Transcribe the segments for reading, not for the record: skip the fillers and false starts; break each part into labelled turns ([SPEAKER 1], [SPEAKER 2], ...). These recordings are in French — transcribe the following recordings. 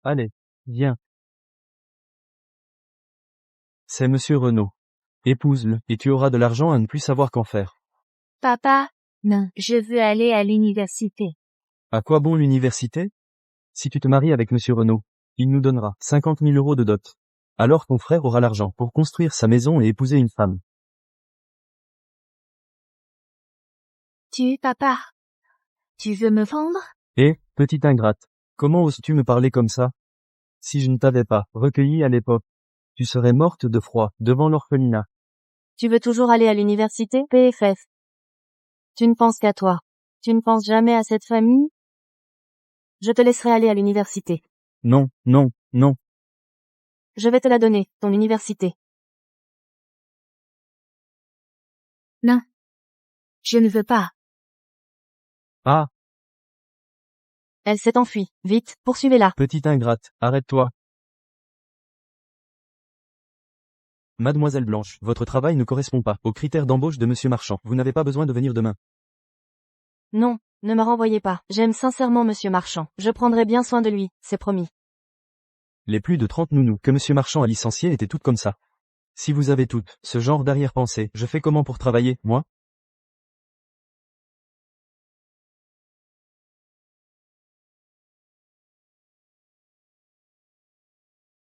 [SPEAKER 1] Allez, viens. C'est monsieur Renaud. Épouse-le, et tu auras de l'argent à ne plus savoir qu'en faire.
[SPEAKER 2] Papa, non, je veux aller à l'université.
[SPEAKER 1] À quoi bon l'université? Si tu te maries avec monsieur Renaud, il nous donnera 50 000 euros de dot. Alors ton frère aura l'argent pour construire sa maison et épouser une femme.
[SPEAKER 2] Papa, tu veux me vendre?
[SPEAKER 1] Et, petite ingrate, comment oses-tu me parler comme ça? Si je ne t'avais pas recueilli à l'époque, tu serais morte de froid devant l'orphelinat.
[SPEAKER 2] Tu veux toujours aller à l'université? PFF. Tu ne penses qu'à toi. Tu ne penses jamais à cette famille? Je te laisserai aller à l'université.
[SPEAKER 1] Non, non, non.
[SPEAKER 2] Je vais te la donner, ton université. Non. Je ne veux pas.
[SPEAKER 1] Ah,
[SPEAKER 2] Elle s'est enfuie. Vite, poursuivez-la.
[SPEAKER 1] petite ingrate, arrête-toi. Mademoiselle Blanche, votre travail ne correspond pas aux critères d'embauche de monsieur Marchand. Vous n'avez pas besoin de venir demain.
[SPEAKER 2] Non, ne me renvoyez pas. J'aime sincèrement monsieur Marchand. Je prendrai bien soin de lui, c'est promis.
[SPEAKER 1] Les plus de 30 nounous que monsieur Marchand a licenciés étaient toutes comme ça. Si vous avez toutes ce genre d'arrière-pensée, je fais comment pour travailler, moi?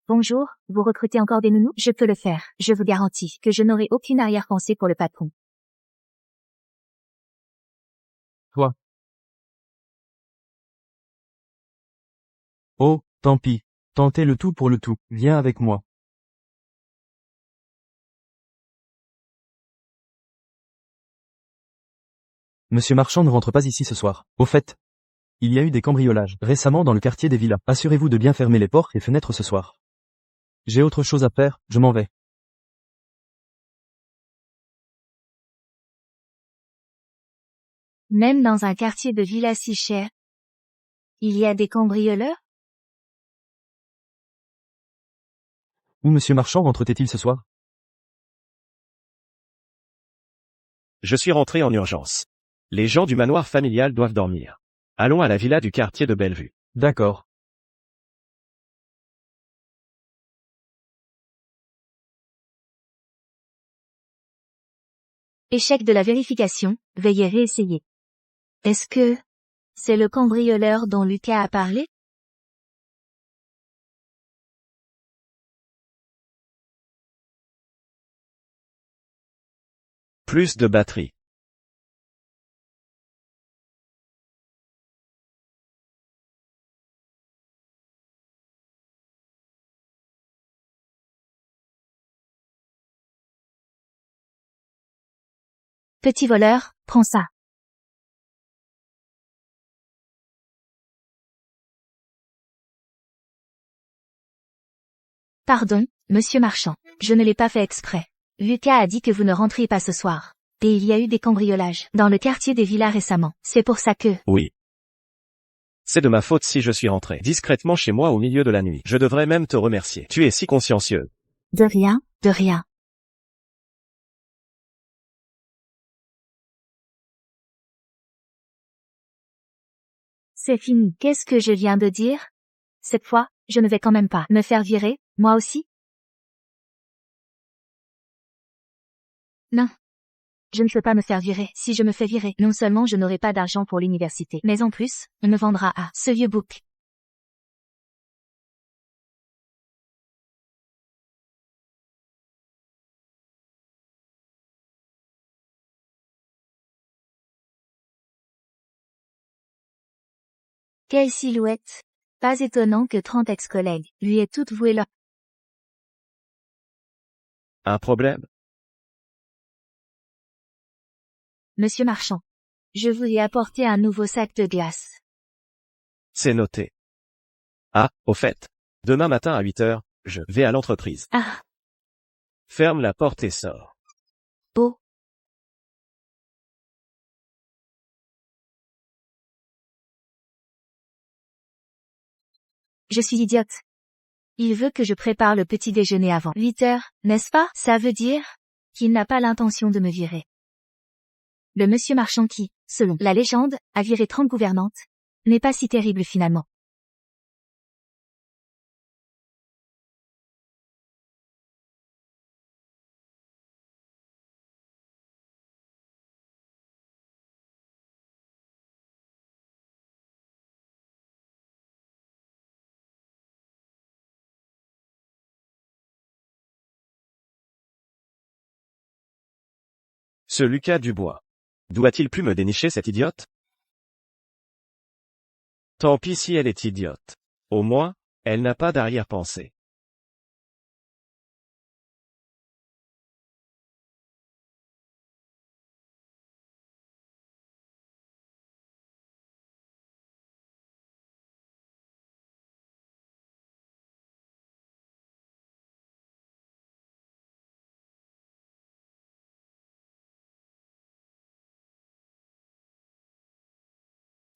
[SPEAKER 2] Bonjour, vous recrutez encore des nounous? Je peux le faire. Je vous garantis que je n'aurai aucune arrière-pensée pour le patron.
[SPEAKER 1] Toi. Oh, tant pis. Tentez le tout pour le tout. Viens avec moi. Monsieur Marchand ne rentre pas ici ce soir. Au fait, il y a eu des cambriolages récemment dans le quartier des villas. Assurez-vous de bien fermer les portes et fenêtres ce soir. J'ai autre chose à faire, je m'en vais.
[SPEAKER 2] Même dans un quartier de villa si cher, il y a des cambrioleurs?
[SPEAKER 1] Où monsieur Marchand rentre-t-il ce soir?
[SPEAKER 3] Je suis rentré en urgence. Les gens du manoir familial doivent dormir. Allons à la villa du quartier de Bellevue.
[SPEAKER 1] D'accord.
[SPEAKER 2] Échec de la vérification, veuillez réessayer. Est-ce que c'est le cambrioleur dont Lucas a parlé?
[SPEAKER 3] Plus de batterie.
[SPEAKER 2] Petit voleur, prends ça. Pardon, monsieur Marchand, je ne l'ai pas fait exprès. Lucas a dit que vous ne rentriez pas ce soir. Et il y a eu des cambriolages dans le quartier des villas récemment. C'est pour ça que...
[SPEAKER 3] Oui. C'est de ma faute si je suis rentré discrètement chez moi au milieu de la nuit. Je devrais même te remercier. Tu es si consciencieux.
[SPEAKER 2] De rien, de rien. C'est fini. Qu'est-ce que je viens de dire? Cette fois, je ne vais quand même pas me faire virer, moi aussi? Non. Je ne peux pas me faire virer. Si je me fais virer, non seulement je n'aurai pas d'argent pour l'université, mais en plus, on me vendra à ce vieux bouc. Quelle silhouette! Pas étonnant que 30 ex-collègues lui aient toutes voué leur...
[SPEAKER 3] Un problème?
[SPEAKER 2] Monsieur Marchand. Je vous ai apporté un nouveau sac de glace.
[SPEAKER 3] C'est noté. Ah, au fait. Demain matin à 8 heures, je vais à l'entreprise.
[SPEAKER 2] Ah,
[SPEAKER 3] Ferme la porte et sors.
[SPEAKER 2] beau. Je suis idiote. Il veut que je prépare le petit déjeuner avant 8 heures, n'est-ce pas? Ça veut dire qu'il n'a pas l'intention de me virer. Le monsieur Marchand qui, selon la légende, a viré 30 gouvernantes, n'est pas si terrible finalement.
[SPEAKER 3] Ce Lucas Dubois. D'où a-t-il pu me dénicher cette idiote? Tant pis si elle est idiote. Au moins, elle n'a pas d'arrière-pensée.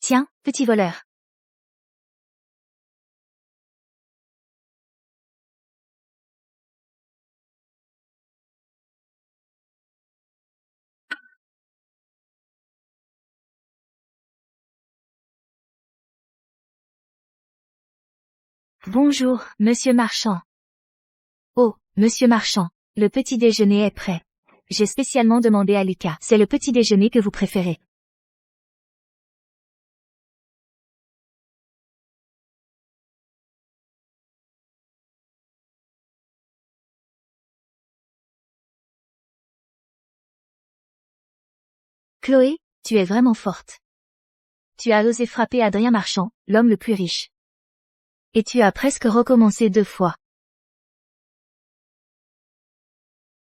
[SPEAKER 2] Tiens, petit voleur. Bonjour, monsieur Marchand. Oh, monsieur Marchand, le petit déjeuner est prêt. J'ai spécialement demandé à Lucas. C'est le petit déjeuner que vous préférez. Chloé, tu es vraiment forte. Tu as osé frapper Adrien Marchand, l'homme le plus riche. Et tu as presque recommencé 2 fois.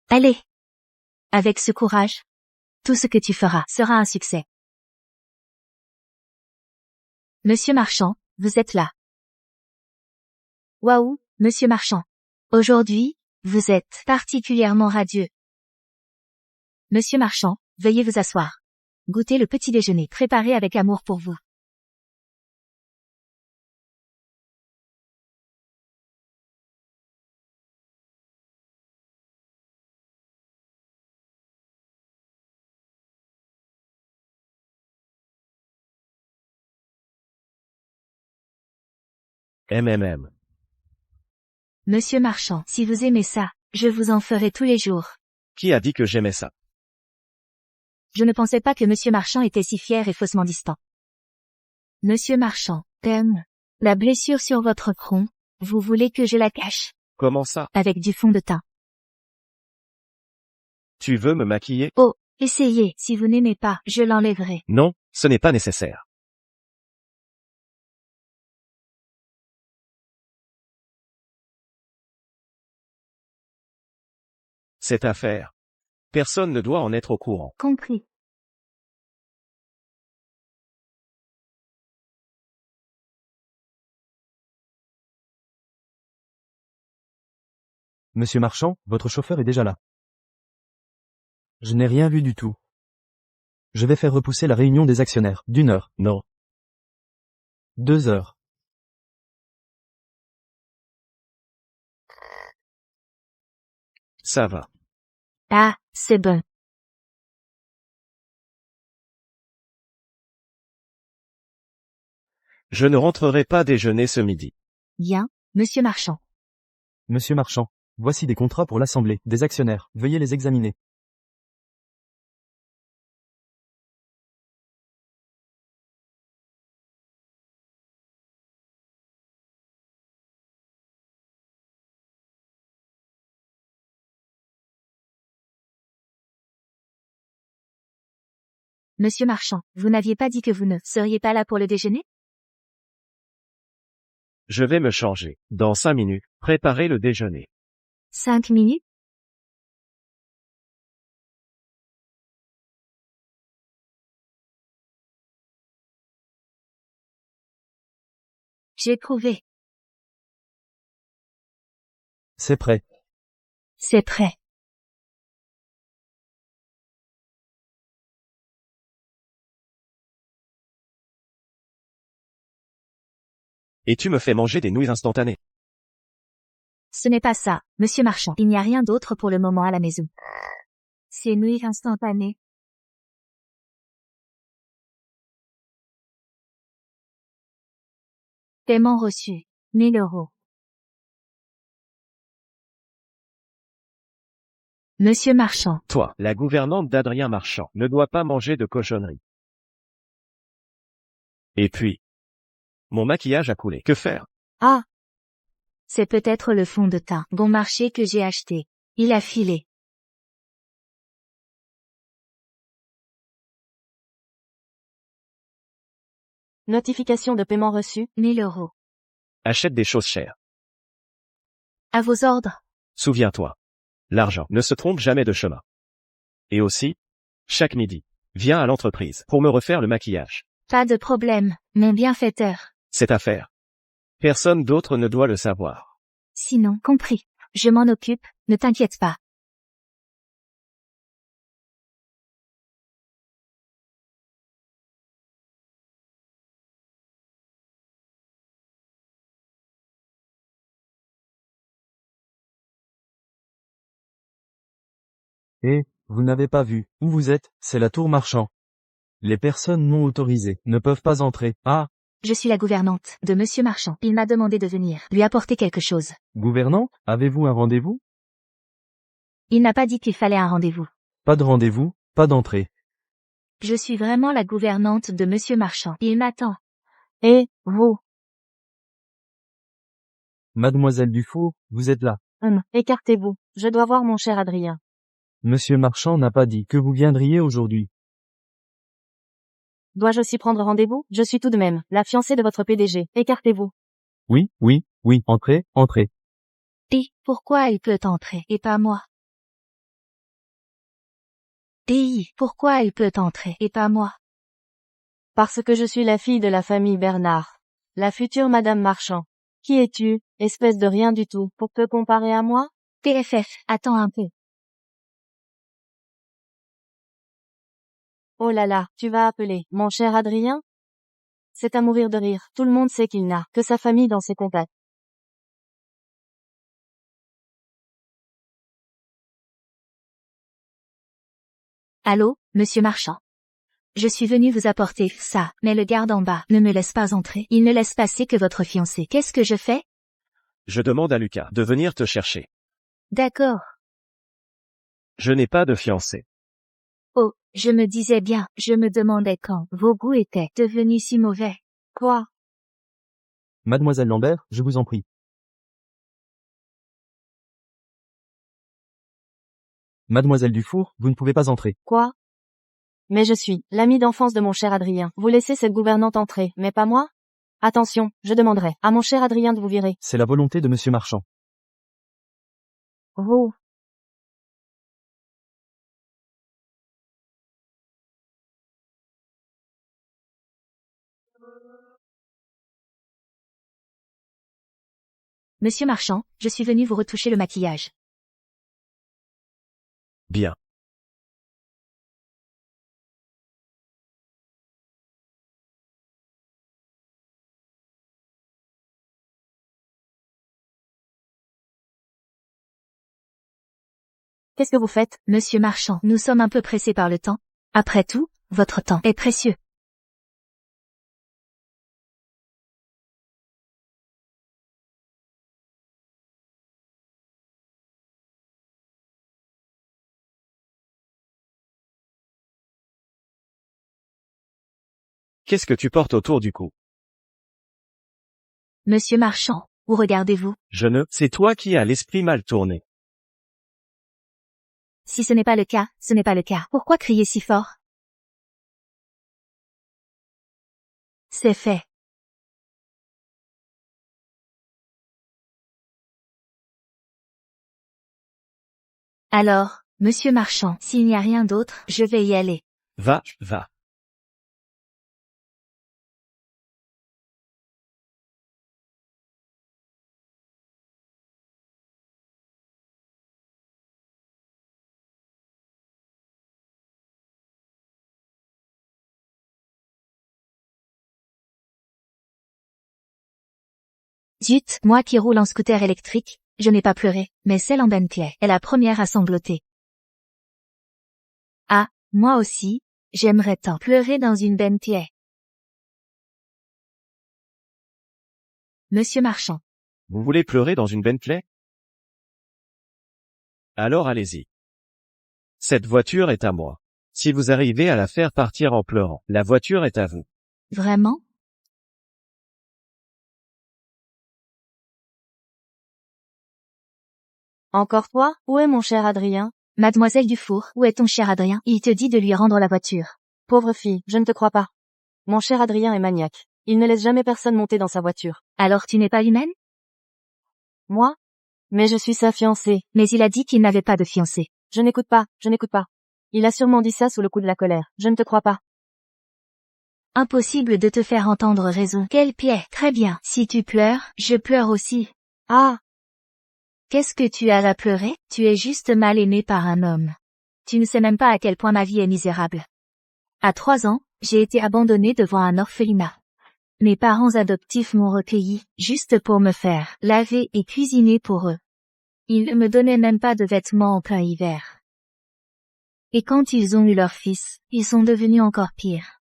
[SPEAKER 2] Allez! Avec ce courage, tout ce que tu feras sera un succès. Monsieur Marchand, vous êtes là. Waouh, monsieur Marchand. Aujourd'hui, vous êtes particulièrement radieux. Monsieur Marchand, veuillez vous asseoir. Goûtez le petit déjeuner préparé avec amour pour vous.
[SPEAKER 3] MMM.
[SPEAKER 2] Monsieur Marchand, si vous aimez ça, je vous en ferai tous les jours.
[SPEAKER 3] Qui a dit que j'aimais ça?
[SPEAKER 2] Je ne pensais pas que monsieur Marchand était si fier et faussement distant. Monsieur Marchand, la blessure sur votre front, vous voulez que je la cache?
[SPEAKER 3] Comment ça?
[SPEAKER 2] Avec du fond de teint.
[SPEAKER 3] Tu veux me maquiller?
[SPEAKER 2] Oh, essayez, si vous n'aimez pas, je l'enlèverai.
[SPEAKER 3] Non, ce n'est pas nécessaire. Cette affaire. Personne ne doit en être au courant.
[SPEAKER 2] Compris.
[SPEAKER 1] Monsieur Marchand, votre chauffeur est déjà là. Je n'ai rien vu du tout. Je vais faire repousser la réunion des actionnaires, d'1 heure.
[SPEAKER 3] Non.
[SPEAKER 1] 2 heures.
[SPEAKER 3] Ça va.
[SPEAKER 2] Ah, c'est bon.
[SPEAKER 3] Je ne rentrerai pas déjeuner ce midi.
[SPEAKER 2] Bien, monsieur Marchand.
[SPEAKER 1] Monsieur Marchand, voici des contrats pour l'Assemblée, des actionnaires, veuillez les examiner.
[SPEAKER 2] Monsieur Marchand, vous n'aviez pas dit que vous ne seriez pas là pour le déjeuner?
[SPEAKER 3] Je vais me changer. Dans 5 minutes, préparez le déjeuner.
[SPEAKER 2] 5 minutes? J'ai trouvé.
[SPEAKER 1] C'est prêt.
[SPEAKER 2] C'est prêt.
[SPEAKER 3] Et tu me fais manger des nouilles instantanées.
[SPEAKER 2] Ce n'est pas ça, monsieur Marchand. Il n'y a rien d'autre pour le moment à la maison. C'est nouilles instantanées. Paiement reçu. 1000 euros. Monsieur Marchand.
[SPEAKER 3] Toi, la gouvernante d'Adrien Marchand, ne doit pas manger de cochonneries. Et puis, mon maquillage a coulé. Que faire?
[SPEAKER 2] Ah! C'est peut-être le fond de teint bon marché que j'ai acheté. Il a filé.
[SPEAKER 4] Notification de paiement reçu.
[SPEAKER 2] 1000 euros.
[SPEAKER 3] Achète des choses chères.
[SPEAKER 2] À vos ordres.
[SPEAKER 3] Souviens-toi. L'argent ne se trompe jamais de chemin. Et aussi, chaque midi, viens à l'entreprise pour me refaire le maquillage.
[SPEAKER 2] Pas de problème, mon bienfaiteur.
[SPEAKER 3] C'est à faire. Personne d'autre ne doit le savoir.
[SPEAKER 2] Sinon, compris. Je m'en occupe, ne t'inquiète pas.
[SPEAKER 1] Et, vous n'avez pas vu, où vous êtes, c'est la tour marchand. Les personnes non autorisées ne peuvent pas entrer. Ah,
[SPEAKER 2] Je suis la gouvernante de Monsieur Marchand. Il m'a demandé de venir lui apporter quelque chose.
[SPEAKER 1] gouvernant, avez-vous un rendez-vous?
[SPEAKER 2] Il n'a pas dit qu'il fallait un rendez-vous.
[SPEAKER 1] Pas de rendez-vous, pas d'entrée.
[SPEAKER 2] Je suis vraiment la gouvernante de Monsieur Marchand. Il m'attend.
[SPEAKER 4] Et, vous,
[SPEAKER 1] Mademoiselle Dufour, vous êtes là.
[SPEAKER 4] écartez-vous. Je dois voir mon cher Adrien.
[SPEAKER 1] Monsieur Marchand n'a pas dit que vous viendriez aujourd'hui.
[SPEAKER 4] Dois-je aussi prendre rendez-vous? Je suis tout de même la fiancée de votre PDG. Écartez-vous.
[SPEAKER 1] Oui, oui, oui, entrez, entrez.
[SPEAKER 2] Et pourquoi il peut entrer et pas moi? DI, pourquoi il peut entrer et pas moi?
[SPEAKER 4] Parce que je suis la fille de la famille Bernard. La future Madame Marchand. Qui es-tu, espèce de rien du tout, pour te comparer à moi?
[SPEAKER 2] TFF, attends un peu.
[SPEAKER 4] Oh là là, tu vas appeler, mon cher Adrien? C'est à mourir de rire, tout le monde sait qu'il n'a que sa famille dans ses contacts.
[SPEAKER 2] Allô, Monsieur Marchand. Je suis venu vous apporter ça, mais le garde en bas ne me laisse pas entrer. Il ne laisse passer que votre fiancé. Qu'est-ce que je fais?
[SPEAKER 3] Je demande à Lucas de venir te chercher.
[SPEAKER 2] D'accord.
[SPEAKER 3] Je n'ai pas de fiancé.
[SPEAKER 2] Oh, je me disais bien, je me demandais quand vos goûts étaient devenus si mauvais.
[SPEAKER 4] Quoi?
[SPEAKER 1] Mademoiselle Lambert, je vous en prie. Mademoiselle Dufour, vous ne pouvez pas entrer.
[SPEAKER 4] Quoi? Mais je suis l'ami d'enfance de mon cher Adrien. Vous laissez cette gouvernante entrer, mais pas moi? Attention, je demanderai à mon cher Adrien de vous virer.
[SPEAKER 1] C'est la volonté de Monsieur Marchand.
[SPEAKER 4] Vous.
[SPEAKER 2] Monsieur Marchand, je suis venu vous retoucher le maquillage.
[SPEAKER 3] Bien.
[SPEAKER 4] Qu'est-ce que vous faites?
[SPEAKER 2] Monsieur Marchand, nous sommes un peu pressés par le temps. Après tout, votre temps est précieux.
[SPEAKER 3] Qu'est-ce que tu portes autour du cou?
[SPEAKER 2] Monsieur Marchand, où regardez-vous?
[SPEAKER 3] Je ne, c'est toi qui as l'esprit mal tourné.
[SPEAKER 2] Si ce n'est pas le cas, ce n'est pas le cas. Pourquoi crier si fort? C'est fait. Alors, Monsieur Marchand, s'il n'y a rien d'autre, je vais y aller.
[SPEAKER 3] Va, va.
[SPEAKER 2] Zut, moi qui roule en scooter électrique, je n'ai pas pleuré, mais celle en Bentley est la première à sangloter. Ah, moi aussi, j'aimerais tant pleurer dans une Bentley. Monsieur Marchand.
[SPEAKER 3] Vous voulez pleurer dans une Bentley? Alors allez-y. Cette voiture est à moi. Si vous arrivez à la faire partir en pleurant, la voiture est à vous.
[SPEAKER 2] Vraiment?
[SPEAKER 4] Encore toi? Où est mon cher Adrien?
[SPEAKER 2] Mademoiselle Dufour, où est ton cher Adrien? Il te dit de lui rendre la voiture.
[SPEAKER 4] Pauvre fille, je ne te crois pas. Mon cher Adrien est maniaque. Il ne laisse jamais personne monter dans sa voiture.
[SPEAKER 2] Alors tu n'es pas humaine?
[SPEAKER 4] Moi? Mais je suis sa fiancée.
[SPEAKER 2] Mais il a dit qu'il n'avait pas de fiancée.
[SPEAKER 4] Je n'écoute pas. Il a sûrement dit ça sous le coup de la colère. Je ne te crois pas.
[SPEAKER 2] Impossible de te faire entendre raison. Quel pied. Très bien. Si tu pleures, je pleure aussi.
[SPEAKER 4] Ah!
[SPEAKER 2] Qu'est-ce que tu as à pleurer? Tu es juste mal aimé par un homme. Tu ne sais même pas à quel point ma vie est misérable. À 3 ans, j'ai été abandonnée devant un orphelinat. Mes parents adoptifs m'ont recueilli, juste pour me faire laver et cuisiner pour eux. Ils ne me donnaient même pas de vêtements en plein hiver. Et quand ils ont eu leur fils, ils sont devenus encore pires.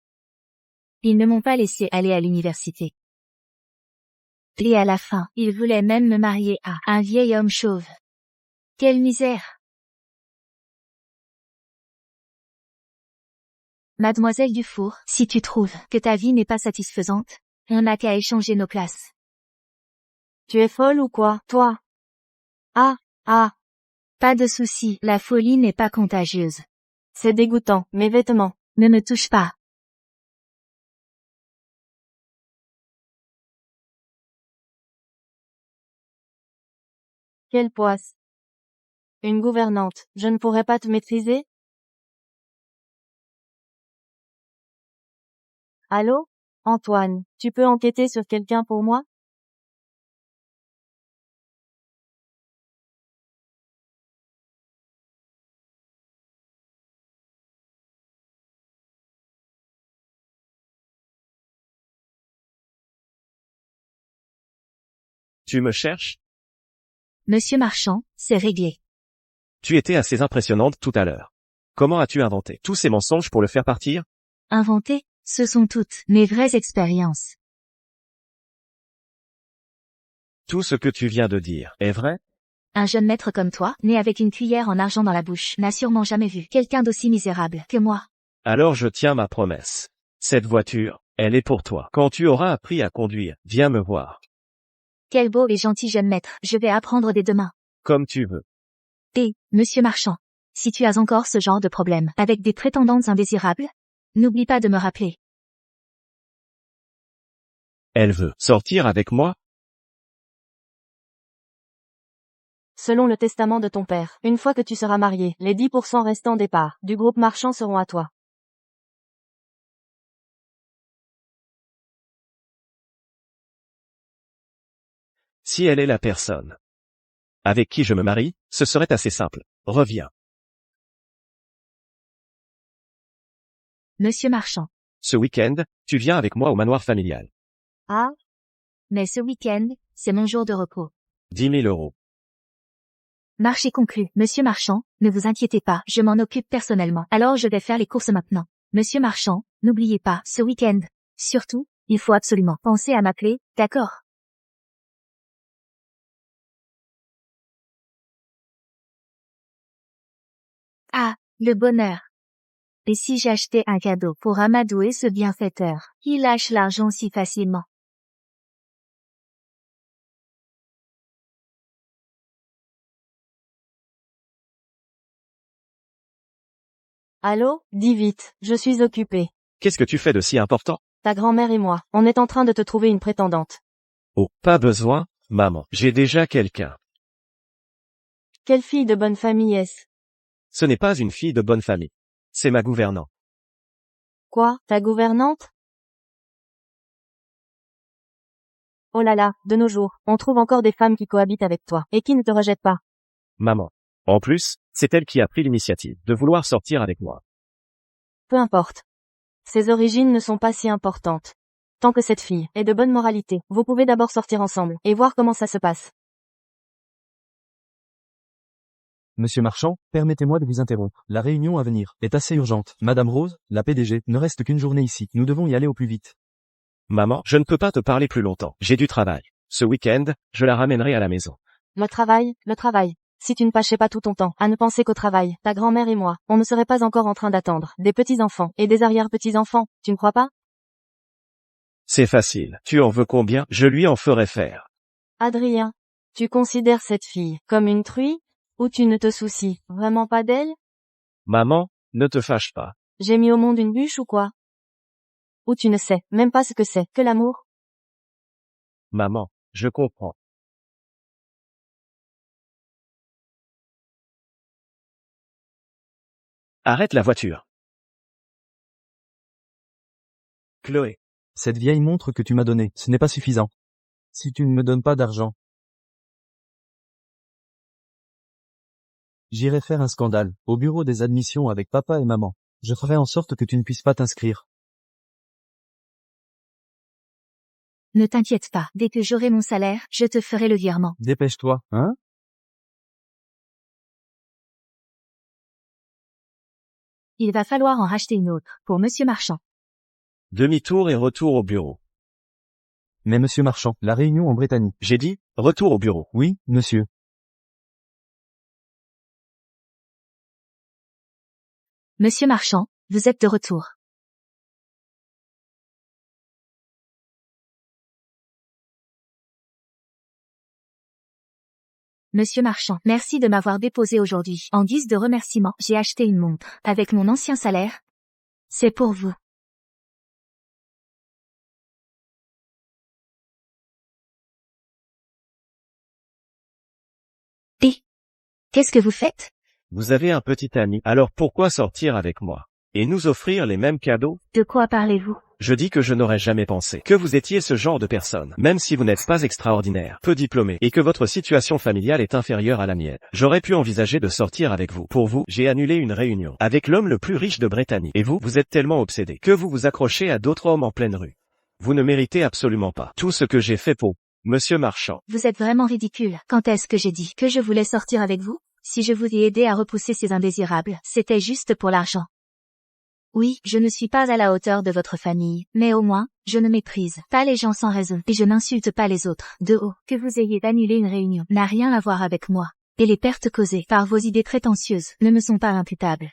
[SPEAKER 2] Ils ne m'ont pas laissé aller à l'université. Et à la fin, ils voulaient même me marier à un vieil homme chauve. Quelle misère! Mademoiselle Dufour, si tu trouves que ta vie n'est pas satisfaisante, on n'a qu'à échanger nos places.
[SPEAKER 4] Tu es folle ou quoi, toi? Ah!
[SPEAKER 2] Pas de souci, la folie n'est pas contagieuse.
[SPEAKER 4] C'est dégoûtant, mes vêtements.
[SPEAKER 2] Ne me touche pas.
[SPEAKER 4] Quelle poisse. Une gouvernante, je ne pourrais pas te maîtriser? Allô? Antoine, tu peux enquêter sur quelqu'un pour moi?
[SPEAKER 3] Tu me cherches?
[SPEAKER 2] Monsieur Marchand, c'est réglé.
[SPEAKER 3] Tu étais assez impressionnante tout à l'heure. Comment as-tu inventé tous ces mensonges pour le faire partir?
[SPEAKER 2] Inventé, ce sont toutes mes vraies expériences.
[SPEAKER 3] Tout ce que tu viens de dire est vrai?
[SPEAKER 2] Un jeune maître comme toi, né avec une cuillère en argent dans la bouche, n'a sûrement jamais vu quelqu'un d'aussi misérable que moi.
[SPEAKER 3] Alors je tiens ma promesse. Cette voiture, elle est pour toi. Quand tu auras appris à conduire, viens me voir.
[SPEAKER 2] Quel beau et gentil jeune maître, je vais apprendre dès demain.
[SPEAKER 3] Comme tu veux.
[SPEAKER 2] Et, monsieur Marchand, si tu as encore ce genre de problème avec des prétendantes indésirables, n'oublie pas de me rappeler.
[SPEAKER 3] Elle veut sortir avec moi?
[SPEAKER 4] Selon le testament de ton père, une fois que tu seras marié, les 10% restants des parts du groupe Marchand seront à toi.
[SPEAKER 3] Si elle est la personne avec qui je me marie, ce serait assez simple. Reviens.
[SPEAKER 2] Monsieur Marchand.
[SPEAKER 3] Ce week-end, tu viens avec moi au manoir familial.
[SPEAKER 2] Ah? Mais ce week-end, c'est mon jour de repos.
[SPEAKER 3] 10 000 €.
[SPEAKER 2] Marché conclu. Monsieur Marchand, ne vous inquiétez pas, je m'en occupe personnellement. Alors je vais faire les courses maintenant. Monsieur Marchand, n'oubliez pas, ce week-end. Surtout, il faut absolument penser à m'appeler, d'accord? Ah, le bonheur. Et si j'achetais un cadeau pour amadouer ce bienfaiteur, qui lâche l'argent si facilement?
[SPEAKER 4] Allô? Dis vite, je suis occupée.
[SPEAKER 3] Qu'est-ce que tu fais de si important?
[SPEAKER 4] Ta grand-mère et moi, on est en train de te trouver une prétendante.
[SPEAKER 3] Oh, pas besoin, maman. J'ai déjà quelqu'un.
[SPEAKER 4] Quelle fille de bonne famille est-ce?
[SPEAKER 3] Ce n'est pas une fille de bonne famille. C'est ma gouvernante.
[SPEAKER 4] Quoi, ta gouvernante? Oh là là, de nos jours, on trouve encore des femmes qui cohabitent avec toi, et qui ne te rejettent pas.
[SPEAKER 3] Maman. En plus, c'est elle qui a pris l'initiative de vouloir sortir avec moi.
[SPEAKER 4] Peu importe. Ses origines ne sont pas si importantes. Tant que cette fille est de bonne moralité, vous pouvez d'abord sortir ensemble, et voir comment ça se passe.
[SPEAKER 1] Monsieur Marchand, permettez-moi de vous interrompre. La réunion à venir est assez urgente. Madame Rose, la PDG, ne reste qu'une journée ici. Nous devons y aller au plus vite.
[SPEAKER 3] Maman, je ne peux pas te parler plus longtemps. J'ai du travail. Ce week-end, je la ramènerai à la maison.
[SPEAKER 4] Le travail. Si tu ne passais pas tout ton temps à ne penser qu'au travail, ta grand-mère et moi, on ne serait pas encore en train d'attendre des petits-enfants et des arrière-petits-enfants, tu ne crois pas?
[SPEAKER 3] C'est facile. Tu en veux combien? Je lui en ferai faire.
[SPEAKER 4] Adrien, tu considères cette fille comme une truie? Ou tu ne te soucies vraiment pas d'elle?
[SPEAKER 3] Maman, ne te fâche pas.
[SPEAKER 4] J'ai mis au monde une bûche ou quoi? Ou tu ne sais même pas ce que c'est que l'amour?
[SPEAKER 3] Maman, je comprends. Arrête la voiture. Chloé.
[SPEAKER 1] Cette vieille montre que tu m'as donnée, ce n'est pas suffisant. Si tu ne me donnes pas d'argent, j'irai faire un scandale, au bureau des admissions avec papa et maman. Je ferai en sorte que tu ne puisses pas t'inscrire.
[SPEAKER 2] Ne t'inquiète pas, dès que j'aurai mon salaire, je te ferai le virement.
[SPEAKER 1] Dépêche-toi, hein?
[SPEAKER 2] Il va falloir en racheter une autre, pour Monsieur Marchand.
[SPEAKER 3] Demi-tour et retour au bureau.
[SPEAKER 1] Mais monsieur Marchand, la réunion en Britannique.
[SPEAKER 3] J'ai dit, retour au bureau.
[SPEAKER 1] Oui, monsieur.
[SPEAKER 2] Monsieur Marchand, vous êtes de retour. Monsieur Marchand, merci de m'avoir déposé aujourd'hui. En guise de remerciement, j'ai acheté une montre. Avec mon ancien salaire. C'est pour vous. Et qu'est-ce que vous faites?
[SPEAKER 3] Vous avez un petit ami, alors pourquoi sortir avec moi? Et nous offrir les mêmes cadeaux?
[SPEAKER 2] De quoi parlez-vous?
[SPEAKER 3] Je dis que je n'aurais jamais pensé que vous étiez ce genre de personne, même si vous n'êtes pas extraordinaire, peu diplômé, et que votre situation familiale est inférieure à la mienne. J'aurais pu envisager de sortir avec vous. Pour vous, j'ai annulé une réunion avec l'homme le plus riche de Britannie. Et vous, vous êtes tellement obsédé que vous vous accrochez à d'autres hommes en pleine rue. Vous ne méritez absolument pas tout ce que j'ai fait pour Monsieur Marchand.
[SPEAKER 2] Vous êtes vraiment ridicule. Quand est-ce que j'ai dit que je voulais sortir avec vous? Si je vous ai aidé à repousser ces indésirables, c'était juste pour l'argent. Oui, je ne suis pas à la hauteur de votre famille, mais au moins, je ne méprise pas les gens sans raison, et je n'insulte pas les autres. De haut, que vous ayez annulé une réunion n'a rien à voir avec moi, et les pertes causées par vos idées prétentieuses ne me sont pas imputables.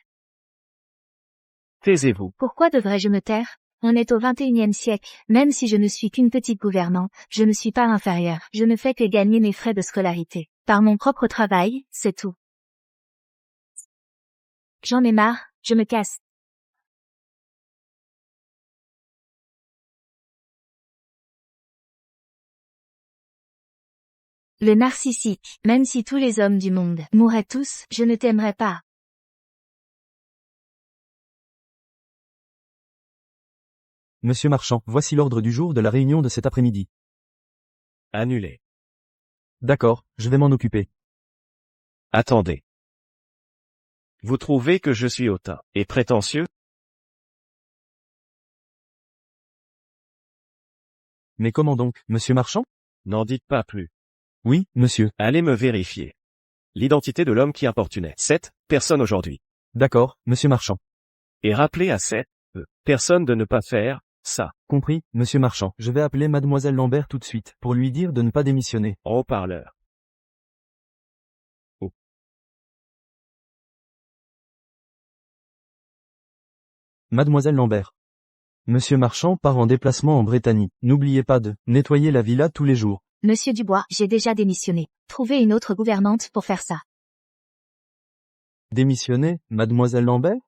[SPEAKER 3] Taisez-vous.
[SPEAKER 2] Pourquoi devrais-je me taire? On est au XXIe siècle, même si je ne suis qu'une petite gouvernante, je ne suis pas inférieure, je ne fais que gagner mes frais de scolarité. Par mon propre travail, c'est tout. J'en ai marre, je me casse. Le narcissique, même si tous les hommes du monde mourraient tous, je ne t'aimerais pas.
[SPEAKER 1] Monsieur Marchand, voici l'ordre du jour de la réunion de cet après-midi.
[SPEAKER 3] Annulé.
[SPEAKER 1] D'accord, je vais m'en occuper.
[SPEAKER 3] Attendez. Vous trouvez que je suis hautain et prétentieux?
[SPEAKER 1] Mais comment donc, monsieur Marchand?
[SPEAKER 3] N'en dites pas plus.
[SPEAKER 1] Oui, monsieur.
[SPEAKER 3] Allez me vérifier l'identité de l'homme qui importunait 7 personnes aujourd'hui.
[SPEAKER 1] D'accord, monsieur Marchand.
[SPEAKER 3] Et rappelez à 7 personnes de ne pas faire ça.
[SPEAKER 1] Compris, monsieur Marchand. Je vais appeler mademoiselle Lambert tout de suite, pour lui dire de ne pas démissionner.
[SPEAKER 3] En haut-parleur. Oh.
[SPEAKER 1] Mademoiselle Lambert. Monsieur Marchand part en déplacement en Britannie. N'oubliez pas de nettoyer la villa tous les jours.
[SPEAKER 2] Monsieur Dubois, j'ai déjà démissionné. Trouvez une autre gouvernante pour faire ça.
[SPEAKER 1] Démissionner, mademoiselle Lambert?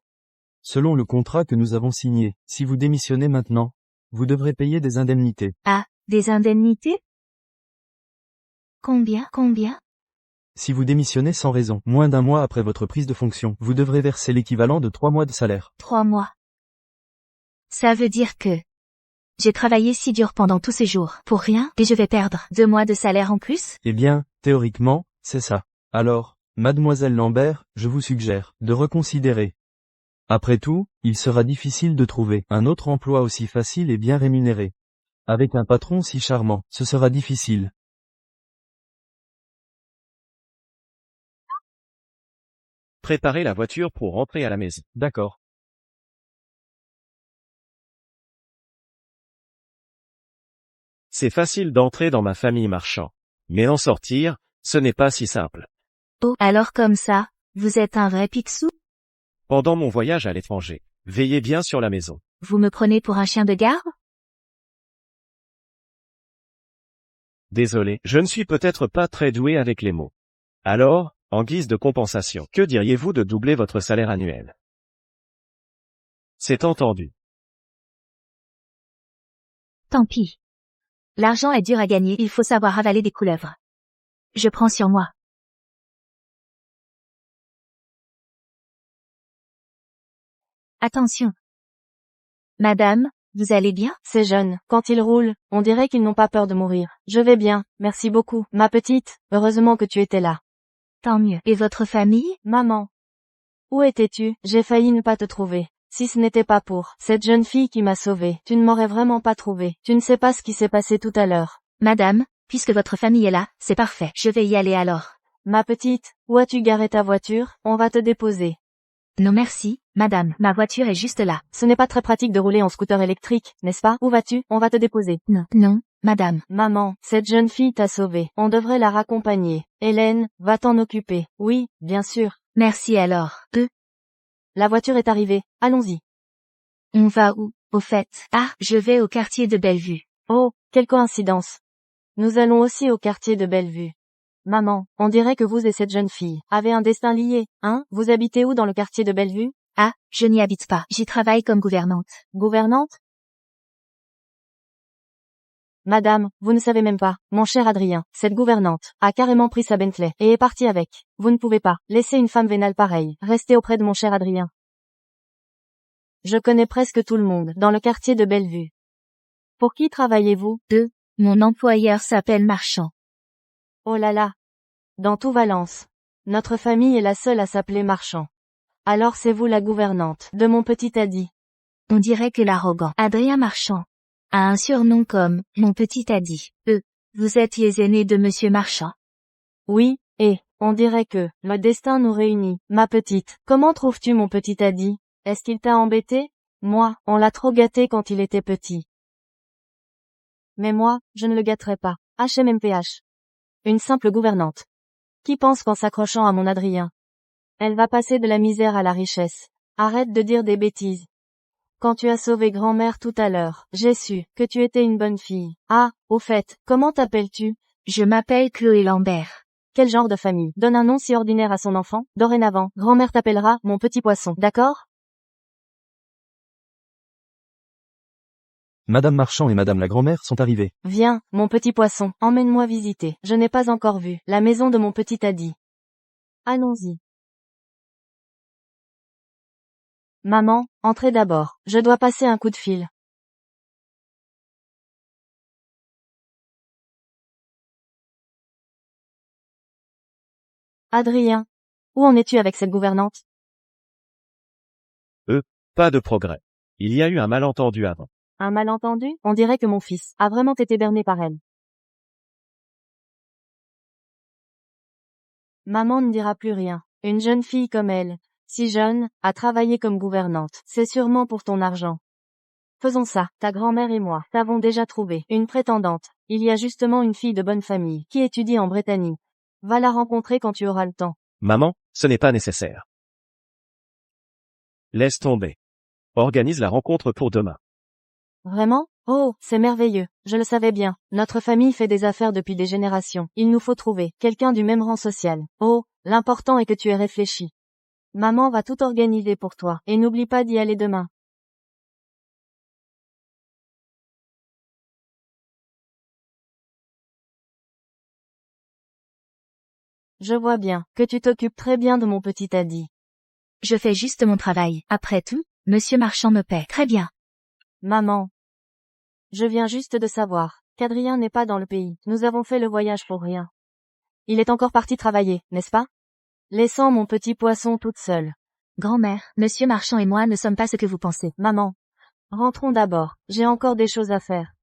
[SPEAKER 1] Selon le contrat que nous avons signé, si vous démissionnez maintenant, vous devrez payer des indemnités.
[SPEAKER 2] Ah, des indemnités? Combien?
[SPEAKER 1] Si vous démissionnez sans raison, moins d'un mois après votre prise de fonction, vous devrez verser l'équivalent de 3 mois de salaire.
[SPEAKER 2] 3 mois. Ça veut dire que j'ai travaillé si dur pendant tous ces jours, pour rien, et je vais perdre 2 mois de salaire en plus?
[SPEAKER 1] Eh bien, théoriquement, c'est ça. Alors, mademoiselle Lambert, je vous suggère de reconsidérer. Après tout, il sera difficile de trouver un autre emploi aussi facile et bien rémunéré. Avec un patron si charmant, ce sera difficile.
[SPEAKER 3] Préparez la voiture pour rentrer à la maison.
[SPEAKER 1] D'accord.
[SPEAKER 3] C'est facile d'entrer dans ma famille Marchand. Mais en sortir, ce n'est pas si simple.
[SPEAKER 2] Oh, alors comme ça, vous êtes un vrai Picsou?
[SPEAKER 3] Pendant mon voyage à l'étranger, veillez bien sur la maison.
[SPEAKER 2] Vous me prenez pour un chien de garde?
[SPEAKER 3] Désolé, je ne suis peut-être pas très doué avec les mots. Alors, en guise de compensation, que diriez-vous de doubler votre salaire annuel? C'est entendu.
[SPEAKER 2] Tant pis. L'argent est dur à gagner, il faut savoir avaler des couleuvres. Je prends sur moi. Attention. Madame, vous allez bien?
[SPEAKER 4] Ces jeunes, quand ils roulent, on dirait qu'ils n'ont pas peur de mourir. Je vais bien, merci beaucoup. Ma petite, heureusement que tu étais là.
[SPEAKER 2] Tant mieux. Et votre famille?
[SPEAKER 4] Maman. Où étais-tu? J'ai failli ne pas te trouver. Si ce n'était pas pour cette jeune fille qui m'a sauvée, tu ne m'aurais vraiment pas trouvé. Tu ne sais pas ce qui s'est passé tout à l'heure.
[SPEAKER 2] Madame, puisque votre famille est là, c'est parfait. Je vais y aller alors.
[SPEAKER 4] Ma petite, où as-tu garé ta voiture? On va te déposer.
[SPEAKER 2] Non merci, madame, ma voiture est juste là.
[SPEAKER 4] Ce n'est pas très pratique de rouler en scooter électrique, n'est-ce pas? Où vas-tu? On va te déposer.
[SPEAKER 2] Non, madame.
[SPEAKER 4] Maman, cette jeune fille t'a sauvée. On devrait la raccompagner. Hélène, va t'en occuper. Oui, bien sûr.
[SPEAKER 2] Merci alors.
[SPEAKER 4] La voiture est arrivée. Allons-y.
[SPEAKER 2] On va où, au fait? Ah, je vais au quartier de Bellevue.
[SPEAKER 4] Oh, quelle coïncidence. Nous allons aussi au quartier de Bellevue. Maman, on dirait que vous et cette jeune fille avez un destin lié, hein? Vous habitez où dans le quartier de Bellevue?
[SPEAKER 2] Ah, je n'y habite pas. J'y travaille comme gouvernante.
[SPEAKER 4] Gouvernante? Madame, vous ne savez même pas, mon cher Adrien, cette gouvernante a carrément pris sa Bentley et est partie avec. Vous ne pouvez pas laisser une femme vénale pareille rester auprès de mon cher Adrien. Je connais presque tout le monde dans le quartier de Bellevue. Pour qui travaillez-vous?
[SPEAKER 2] Mon employeur s'appelle Marchand.
[SPEAKER 4] Oh là là. Dans tout Valence. Notre famille est la seule à s'appeler Marchand. Alors c'est vous la gouvernante de mon petit Adi.
[SPEAKER 2] On dirait que l'arrogant Adrien Marchand a un surnom comme mon petit Adi. Vous êtes les aînés de monsieur Marchand.
[SPEAKER 4] Oui, et on dirait que le destin nous réunit. Ma petite, comment trouves-tu mon petit Adi? Est-ce qu'il t'a embêté? Moi, on l'a trop gâté quand il était petit. Mais moi, je ne le gâterai pas. HMMPH. Une simple gouvernante. Qui pense qu'en s'accrochant à mon Adrien, elle va passer de la misère à la richesse? Arrête de dire des bêtises. Quand tu as sauvé grand-mère tout à l'heure, j'ai su que tu étais une bonne fille. Ah, au fait, comment t'appelles-tu?
[SPEAKER 2] Je m'appelle Chloé Lambert.
[SPEAKER 4] Quel genre de famille donne un nom si ordinaire à son enfant? Dorénavant, grand-mère t'appellera mon petit poisson, d'accord?
[SPEAKER 1] Madame Marchand et Madame la grand-mère sont arrivées.
[SPEAKER 4] Viens, mon petit poisson, emmène-moi visiter. Je n'ai pas encore vu la maison de mon petit Adi. Allons-y. Maman, entrez d'abord. Je dois passer un coup de fil. Adrien. Où en es-tu avec cette gouvernante?
[SPEAKER 3] Pas de progrès. Il y a eu un malentendu avant.
[SPEAKER 4] Un malentendu? On dirait que mon fils a vraiment été berné par elle. Maman ne dira plus rien. Une jeune fille comme elle, si jeune, a travaillé comme gouvernante. C'est sûrement pour ton argent. Faisons ça. Ta grand-mère et moi t'avons déjà trouvé une prétendante. Il y a justement une fille de bonne famille qui étudie en Bretagne. Va la rencontrer quand tu auras le temps.
[SPEAKER 3] Maman, ce n'est pas nécessaire. Laisse tomber. Organise la rencontre pour demain.
[SPEAKER 4] Vraiment? Oh, c'est merveilleux. Je le savais bien. Notre famille fait des affaires depuis des générations. Il nous faut trouver quelqu'un du même rang social. Oh, l'important est que tu aies réfléchi. Maman va tout organiser pour toi. Et n'oublie pas d'y aller demain. Je vois bien que tu t'occupes très bien de mon petit Adi.
[SPEAKER 2] Je fais juste mon travail. Après tout, monsieur Marchand me paie. Très bien.
[SPEAKER 4] Maman. Je viens juste de savoir qu'Adrien n'est pas dans le pays. Nous avons fait le voyage pour rien. Il est encore parti travailler, n'est-ce pas? Laissant mon petit poisson toute seule.
[SPEAKER 2] Grand-mère, monsieur Marchand et moi ne sommes pas ce que vous pensez.
[SPEAKER 4] Maman. Rentrons d'abord. J'ai encore des choses à faire.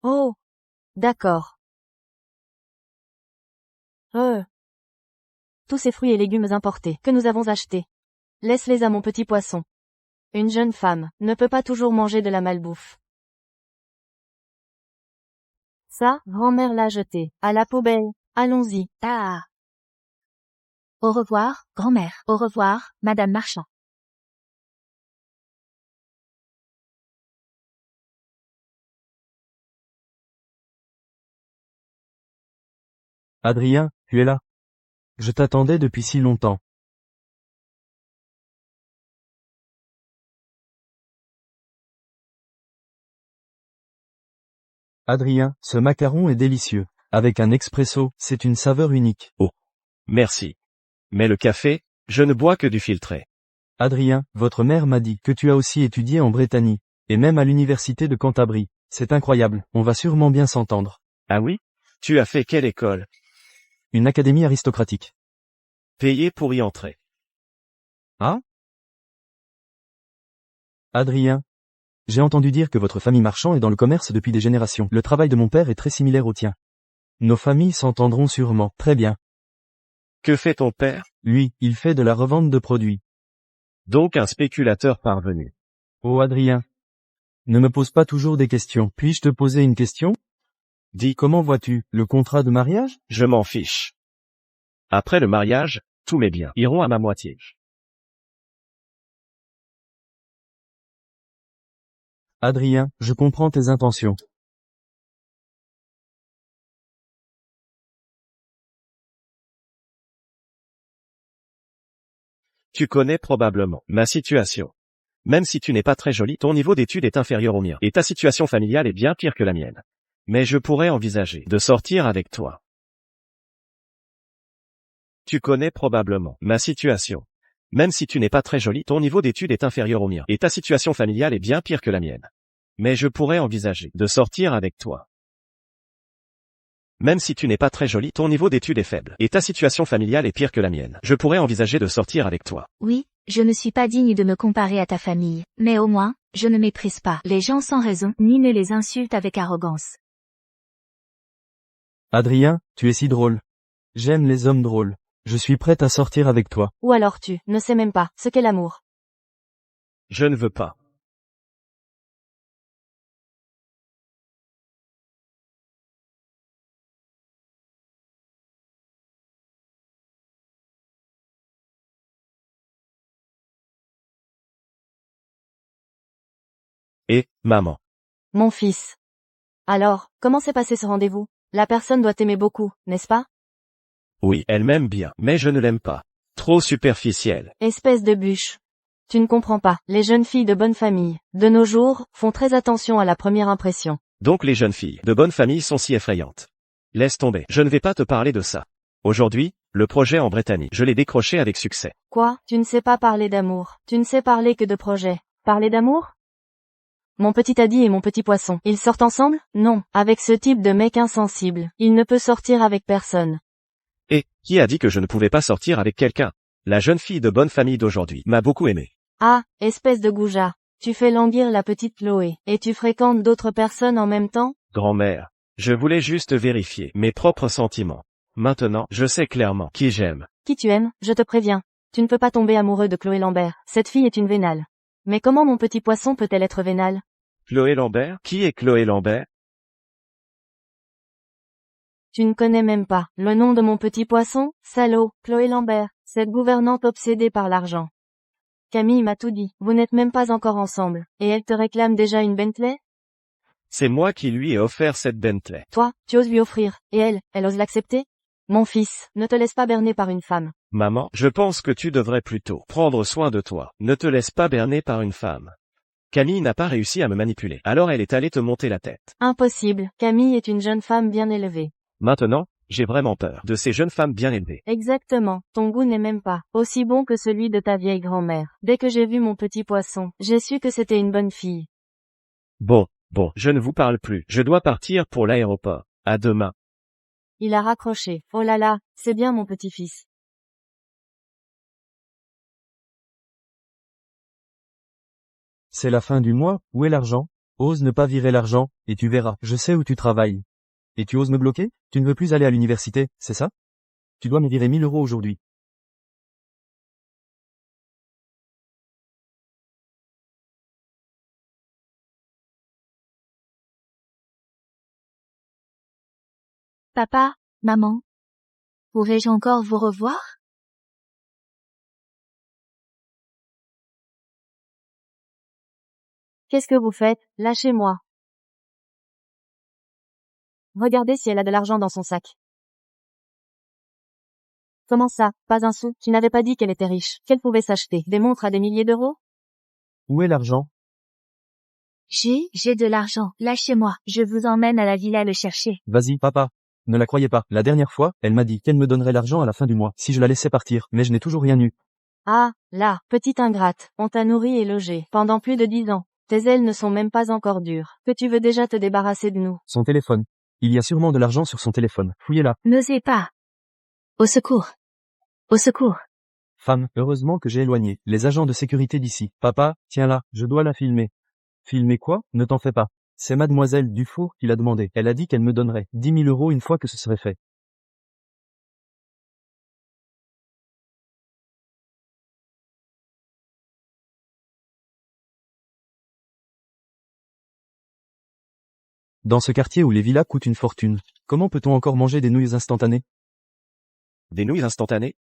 [SPEAKER 4] Oh. D'accord. Tous ces fruits et légumes importés que nous avons achetés. Laisse-les à mon petit poisson. Une jeune femme ne peut pas toujours manger de la malbouffe. Ça, grand-mère l'a jeté à la poubelle. Allons-y.
[SPEAKER 2] Ah. Au revoir, grand-mère. Au revoir, madame Marchand.
[SPEAKER 1] Adrien, tu es là? Je t'attendais depuis si longtemps. Adrien, ce macaron est délicieux. Avec un expresso, c'est une saveur unique.
[SPEAKER 3] Merci. Mais le café, je ne bois que du filtré.
[SPEAKER 1] Adrien, votre mère m'a dit que tu as aussi étudié en Britannie. Et même à l'université de Canterbury. C'est incroyable, on va sûrement bien s'entendre.
[SPEAKER 3] Ah oui? Tu as fait quelle école?
[SPEAKER 1] Une académie aristocratique.
[SPEAKER 3] Payé pour y entrer.
[SPEAKER 1] Ah? Adrien. J'ai entendu dire que votre famille marchand est dans le commerce depuis des générations. Le travail de mon père est très similaire au tien. Nos familles s'entendront sûrement. Très bien.
[SPEAKER 3] Que fait ton père?
[SPEAKER 1] Lui, il fait de la revente de produits.
[SPEAKER 3] Donc un spéculateur parvenu.
[SPEAKER 1] Oh Adrien. Ne me pose pas toujours des questions. Puis-je te poser une question?
[SPEAKER 3] Dis,
[SPEAKER 1] Comment vois-tu, le contrat de mariage?
[SPEAKER 3] je m'en fiche. Après le mariage, tous mes biens iront à ma moitié.
[SPEAKER 1] Adrien, je comprends tes intentions.
[SPEAKER 3] Tu connais probablement ma situation. Même si tu n'es pas très jolie, ton niveau d'études est inférieur au mien, et ta situation familiale est bien pire que la mienne. Mais je pourrais envisager de sortir avec toi. Tu connais probablement ma situation. Même si tu n'es pas très jolie, ton niveau d'études est inférieur au mien, et ta situation familiale est bien pire que la mienne. Mais je pourrais envisager de sortir avec toi. Même si tu n'es pas très jolie, ton niveau d'études est faible, et ta situation familiale est pire que la mienne. Je pourrais envisager de sortir avec toi.
[SPEAKER 2] Oui, je ne suis pas digne de me comparer à ta famille, mais au moins, je ne méprise pas les gens sans raison, ni ne les insulte avec arrogance.
[SPEAKER 1] Adrien, tu es si drôle. J'aime les hommes drôles. Je suis prête à sortir avec toi.
[SPEAKER 4] Ou alors tu ne sais même pas ce qu'est l'amour.
[SPEAKER 3] Je ne veux pas. Et, maman.
[SPEAKER 4] Mon fils. Alors, comment s'est passé ce rendez-vous? La personne doit t'aimer beaucoup, n'est-ce pas?
[SPEAKER 3] Oui, elle m'aime bien, mais je ne l'aime pas. Trop superficielle.
[SPEAKER 4] Espèce de bûche. Tu ne comprends pas, les jeunes filles de bonne famille, de nos jours, font très attention à la première impression.
[SPEAKER 3] Donc les jeunes filles de bonne famille sont si effrayantes. Laisse tomber, je ne vais pas te parler de ça. Aujourd'hui, le projet en Britannie, je l'ai décroché avec succès.
[SPEAKER 4] Quoi? Tu ne sais pas parler d'amour. Tu ne sais parler que de projet. Parler d'amour? Mon petit Adi et mon petit poisson, ils sortent ensemble? Non, avec ce type de mec insensible, il ne peut sortir avec personne.
[SPEAKER 3] Et, qui a dit que je ne pouvais pas sortir avec quelqu'un? La jeune fille de bonne famille d'aujourd'hui m'a beaucoup aimé.
[SPEAKER 4] Ah, espèce de goujat. Tu fais languir la petite Chloé, et tu fréquentes d'autres personnes en même temps?
[SPEAKER 3] Grand-mère, je voulais juste vérifier mes propres sentiments. Maintenant, je sais clairement qui j'aime.
[SPEAKER 4] Qui tu aimes, je te préviens. Tu ne peux pas tomber amoureux de Chloé Lambert, cette fille est une vénale. Mais comment mon petit poisson peut-elle être vénale?
[SPEAKER 3] Chloé Lambert? Qui est Chloé Lambert?
[SPEAKER 4] Tu ne connais même pas le nom de mon petit poisson, salaud, Chloé Lambert, cette gouvernante obsédée par l'argent. Camille m'a tout dit, vous n'êtes même pas encore ensemble, et elle te réclame déjà une Bentley?
[SPEAKER 3] C'est moi qui lui ai offert cette Bentley.
[SPEAKER 4] Toi, tu oses lui offrir, et elle ose l'accepter? Mon fils, ne te laisse pas berner par une femme.
[SPEAKER 3] Maman, je pense que tu devrais plutôt prendre soin de toi. Ne te laisse pas berner par une femme. Camille n'a pas réussi à me manipuler, alors elle est allée te monter la tête.
[SPEAKER 4] Impossible, Camille est une jeune femme bien élevée.
[SPEAKER 3] Maintenant, j'ai vraiment peur de ces jeunes femmes bien élevées.
[SPEAKER 4] Exactement, ton goût n'est même pas aussi bon que celui de ta vieille grand-mère. Dès que j'ai vu mon petit poisson, j'ai su que c'était une bonne fille.
[SPEAKER 3] Bon, je ne vous parle plus. Je dois partir pour l'aéroport. À demain.
[SPEAKER 4] Il a raccroché. Oh là là, c'est bien mon petit-fils.
[SPEAKER 1] C'est la fin du mois, où est l'argent? Ose ne pas virer l'argent, et tu verras, je sais où tu travailles. Et tu oses me bloquer? Tu ne veux plus aller à l'université, c'est ça? Tu dois me virer 1000 € aujourd'hui.
[SPEAKER 2] Papa, maman, pourrais-je encore vous revoir?
[SPEAKER 4] Qu'est-ce que vous faites? Lâchez-moi. Regardez si elle a de l'argent dans son sac. Comment ça? Pas un sou? Tu n'avais pas dit qu'elle était riche, qu'elle pouvait s'acheter des montres à des milliers d'euros?
[SPEAKER 1] Où est l'argent?
[SPEAKER 2] J'ai de l'argent. Lâchez-moi. Je vous emmène à la villa le chercher.
[SPEAKER 1] Vas-y, papa. Ne la croyez pas. La dernière fois, elle m'a dit qu'elle me donnerait l'argent à la fin du mois, si je la laissais partir, mais je n'ai toujours rien eu.
[SPEAKER 4] Ah, là, petite ingrate, on t'a nourri et logé, pendant plus de 10 ans. Tes ailes ne sont même pas encore dures, que tu veux déjà te débarrasser de nous.
[SPEAKER 1] Son téléphone. Il y a sûrement de l'argent sur son téléphone. Fouillez-la.
[SPEAKER 2] N'osez pas. Au secours. Au secours.
[SPEAKER 1] Femme, heureusement que j'ai éloigné les agents de sécurité d'ici. Papa, tiens-la, je dois la filmer. Filmer quoi? Ne t'en fais pas. C'est mademoiselle Dufour qui l'a demandé. Elle a dit qu'elle me donnerait 10 000 € une fois que ce serait fait. Dans ce quartier où les villas coûtent une fortune, comment peut-on encore manger des nouilles instantanées?
[SPEAKER 3] Des nouilles instantanées?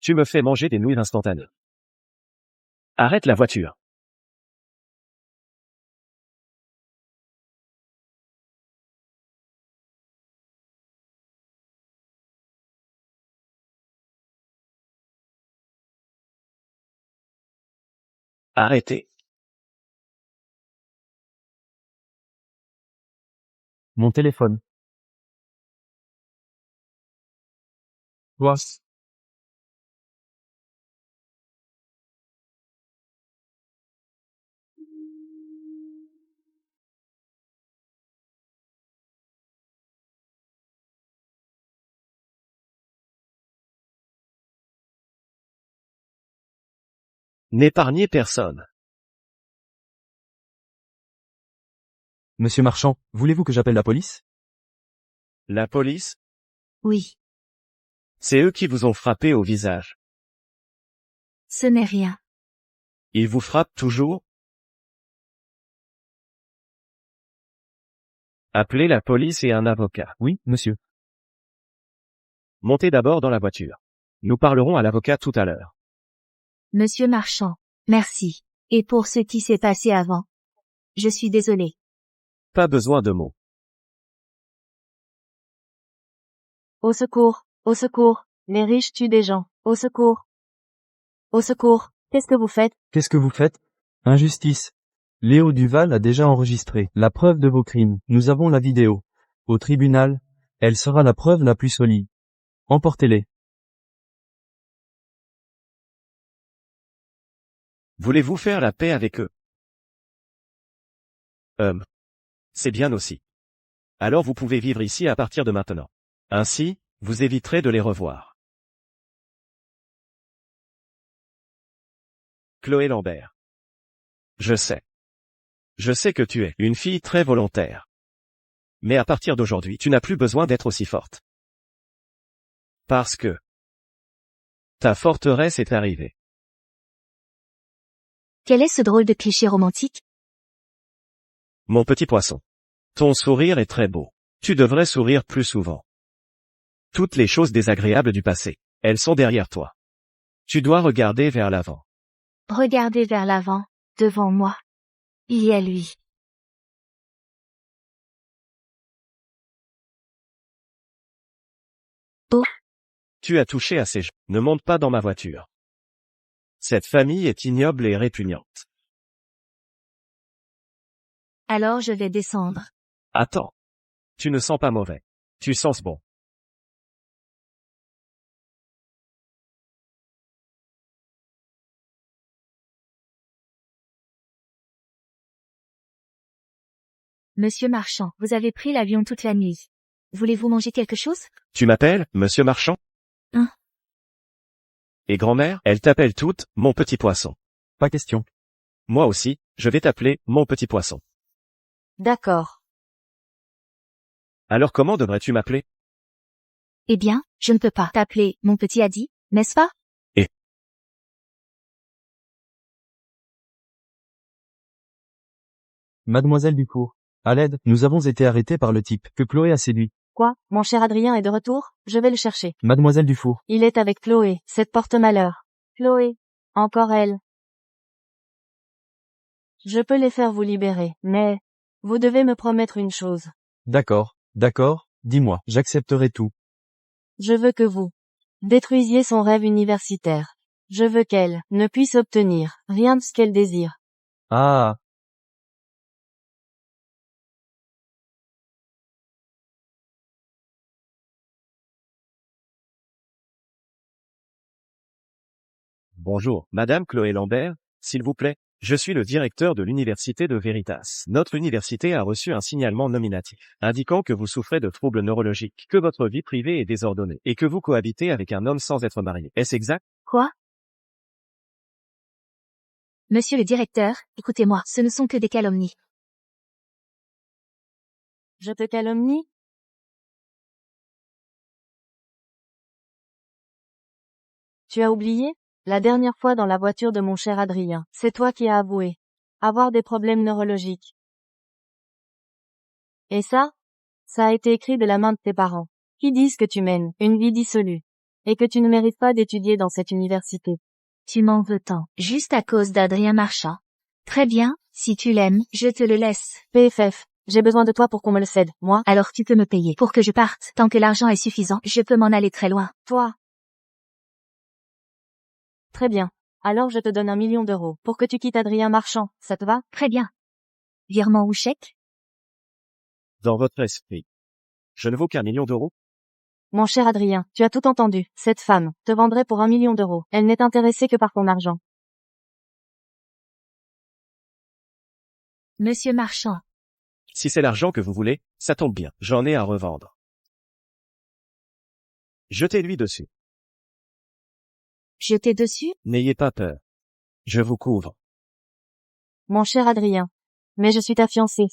[SPEAKER 3] Tu me fais manger des nouilles instantanées. Arrête la voiture. Arrêtez.
[SPEAKER 1] Mon téléphone. Quoi?
[SPEAKER 3] N'épargnez personne.
[SPEAKER 1] Monsieur Marchand, voulez-vous que j'appelle la police?
[SPEAKER 3] La police?
[SPEAKER 2] Oui.
[SPEAKER 3] C'est eux qui vous ont frappé au visage.
[SPEAKER 2] Ce n'est rien.
[SPEAKER 3] Ils vous frappent toujours? Appelez la police et un avocat.
[SPEAKER 1] Oui, monsieur.
[SPEAKER 3] Montez d'abord dans la voiture. Nous parlerons à l'avocat tout à l'heure.
[SPEAKER 2] Monsieur Marchand. Merci. Et pour ce qui s'est passé avant. Je suis désolée.
[SPEAKER 3] Pas besoin de mots.
[SPEAKER 4] Au secours, les riches tuent des gens, au secours. Au secours, qu'est-ce que vous faites?
[SPEAKER 1] Qu'est-ce que vous faites? Injustice. Léo Duval a déjà enregistré la preuve de vos crimes. Nous avons la vidéo. Au tribunal, elle sera la preuve la plus solide. Emportez-les.
[SPEAKER 3] Voulez-vous faire la paix avec eux? C'est bien aussi. Alors vous pouvez vivre ici à partir de maintenant. Ainsi, vous éviterez de les revoir. Chloé Lambert. Je sais. Je sais que tu es une fille très volontaire. Mais à partir d'aujourd'hui, tu n'as plus besoin d'être aussi forte. Parce que ta forteresse est arrivée.
[SPEAKER 2] Quel est ce drôle de cliché romantique?
[SPEAKER 3] Mon petit poisson. Ton sourire est très beau. Tu devrais sourire plus souvent. Toutes les choses désagréables du passé, elles sont derrière toi. Tu dois regarder vers l'avant.
[SPEAKER 2] Regardez vers l'avant, devant moi. Il y a lui. Oh,
[SPEAKER 3] Tu as touché à ces gens. Ne monte pas dans ma voiture. Cette famille est ignoble et répugnante.
[SPEAKER 2] alors je vais descendre.
[SPEAKER 3] Attends. Tu ne sens pas mauvais. Tu sens bon.
[SPEAKER 2] Monsieur Marchand, vous avez pris l'avion toute la nuit. Voulez-vous manger quelque chose?
[SPEAKER 3] Tu m'appelles, monsieur Marchand?
[SPEAKER 2] Hein?
[SPEAKER 3] Et grand-mère, elle t'appelle toute, mon petit poisson.
[SPEAKER 1] Pas question.
[SPEAKER 3] Moi aussi, je vais t'appeler, mon petit poisson.
[SPEAKER 4] D'accord.
[SPEAKER 3] Alors comment devrais-tu m'appeler?
[SPEAKER 2] Eh bien, je ne peux pas t'appeler mon petit Adi, n'est-ce pas?
[SPEAKER 1] Mademoiselle Dufour. À l'aide, nous avons été arrêtés par le type que Chloé a séduit.
[SPEAKER 4] Quoi? Mon cher Adrien est de retour? Je vais le chercher.
[SPEAKER 1] Mademoiselle Dufour.
[SPEAKER 4] Il est avec Chloé, cette porte-malheur. Chloé. Encore elle. Je peux les faire vous libérer, mais vous devez me promettre une chose.
[SPEAKER 1] D'accord, d'accord, dis-moi, j'accepterai tout.
[SPEAKER 4] Je veux que vous détruisiez son rêve universitaire. Je veux qu'elle ne puisse obtenir rien de ce qu'elle désire.
[SPEAKER 1] Ah,
[SPEAKER 3] Bonjour, Madame Chloé Lambert, s'il vous plaît. Je suis le directeur de l'Université de Veritas. Notre université a reçu un signalement nominatif, indiquant que vous souffrez de troubles neurologiques, que votre vie privée est désordonnée, et que vous cohabitez avec un homme sans être marié. Est-ce exact?
[SPEAKER 2] Quoi? Monsieur le directeur, écoutez-moi, ce ne sont que des calomnies.
[SPEAKER 4] Je te calomnie? Tu as oublié? La dernière fois dans la voiture de mon cher Adrien, c'est toi qui as avoué avoir des problèmes neurologiques. Et ça a été écrit de la main de tes parents, qui disent que tu mènes une vie dissolue, et que tu ne mérites pas d'étudier dans cette université.
[SPEAKER 2] Tu m'en veux tant, juste à cause d'Adrien Marchand. Très bien, si tu l'aimes, je te le laisse.
[SPEAKER 4] PFF, j'ai besoin de toi pour qu'on me le cède, moi.
[SPEAKER 2] Alors tu peux me payer pour que je parte. Tant que l'argent est suffisant, je peux m'en aller très loin.
[SPEAKER 4] Toi. Très bien. Alors je te donne 1 million d'euros pour que tu quittes Adrien Marchand, ça te va?
[SPEAKER 2] Très bien. Virement ou chèque?
[SPEAKER 3] Dans votre esprit. Je ne vaux qu'1 million d'euros?
[SPEAKER 4] Mon cher Adrien, tu as tout entendu. Cette femme te vendrait pour 1 million d'euros. Elle n'est intéressée que par ton argent.
[SPEAKER 2] Monsieur Marchand.
[SPEAKER 3] Si c'est l'argent que vous voulez, ça tombe bien, j'en ai à revendre. Jetez-lui dessus.
[SPEAKER 2] Jeter dessus?
[SPEAKER 3] N'ayez pas peur. Je vous couvre.
[SPEAKER 4] Mon cher Adrien. Mais je suis ta fiancée.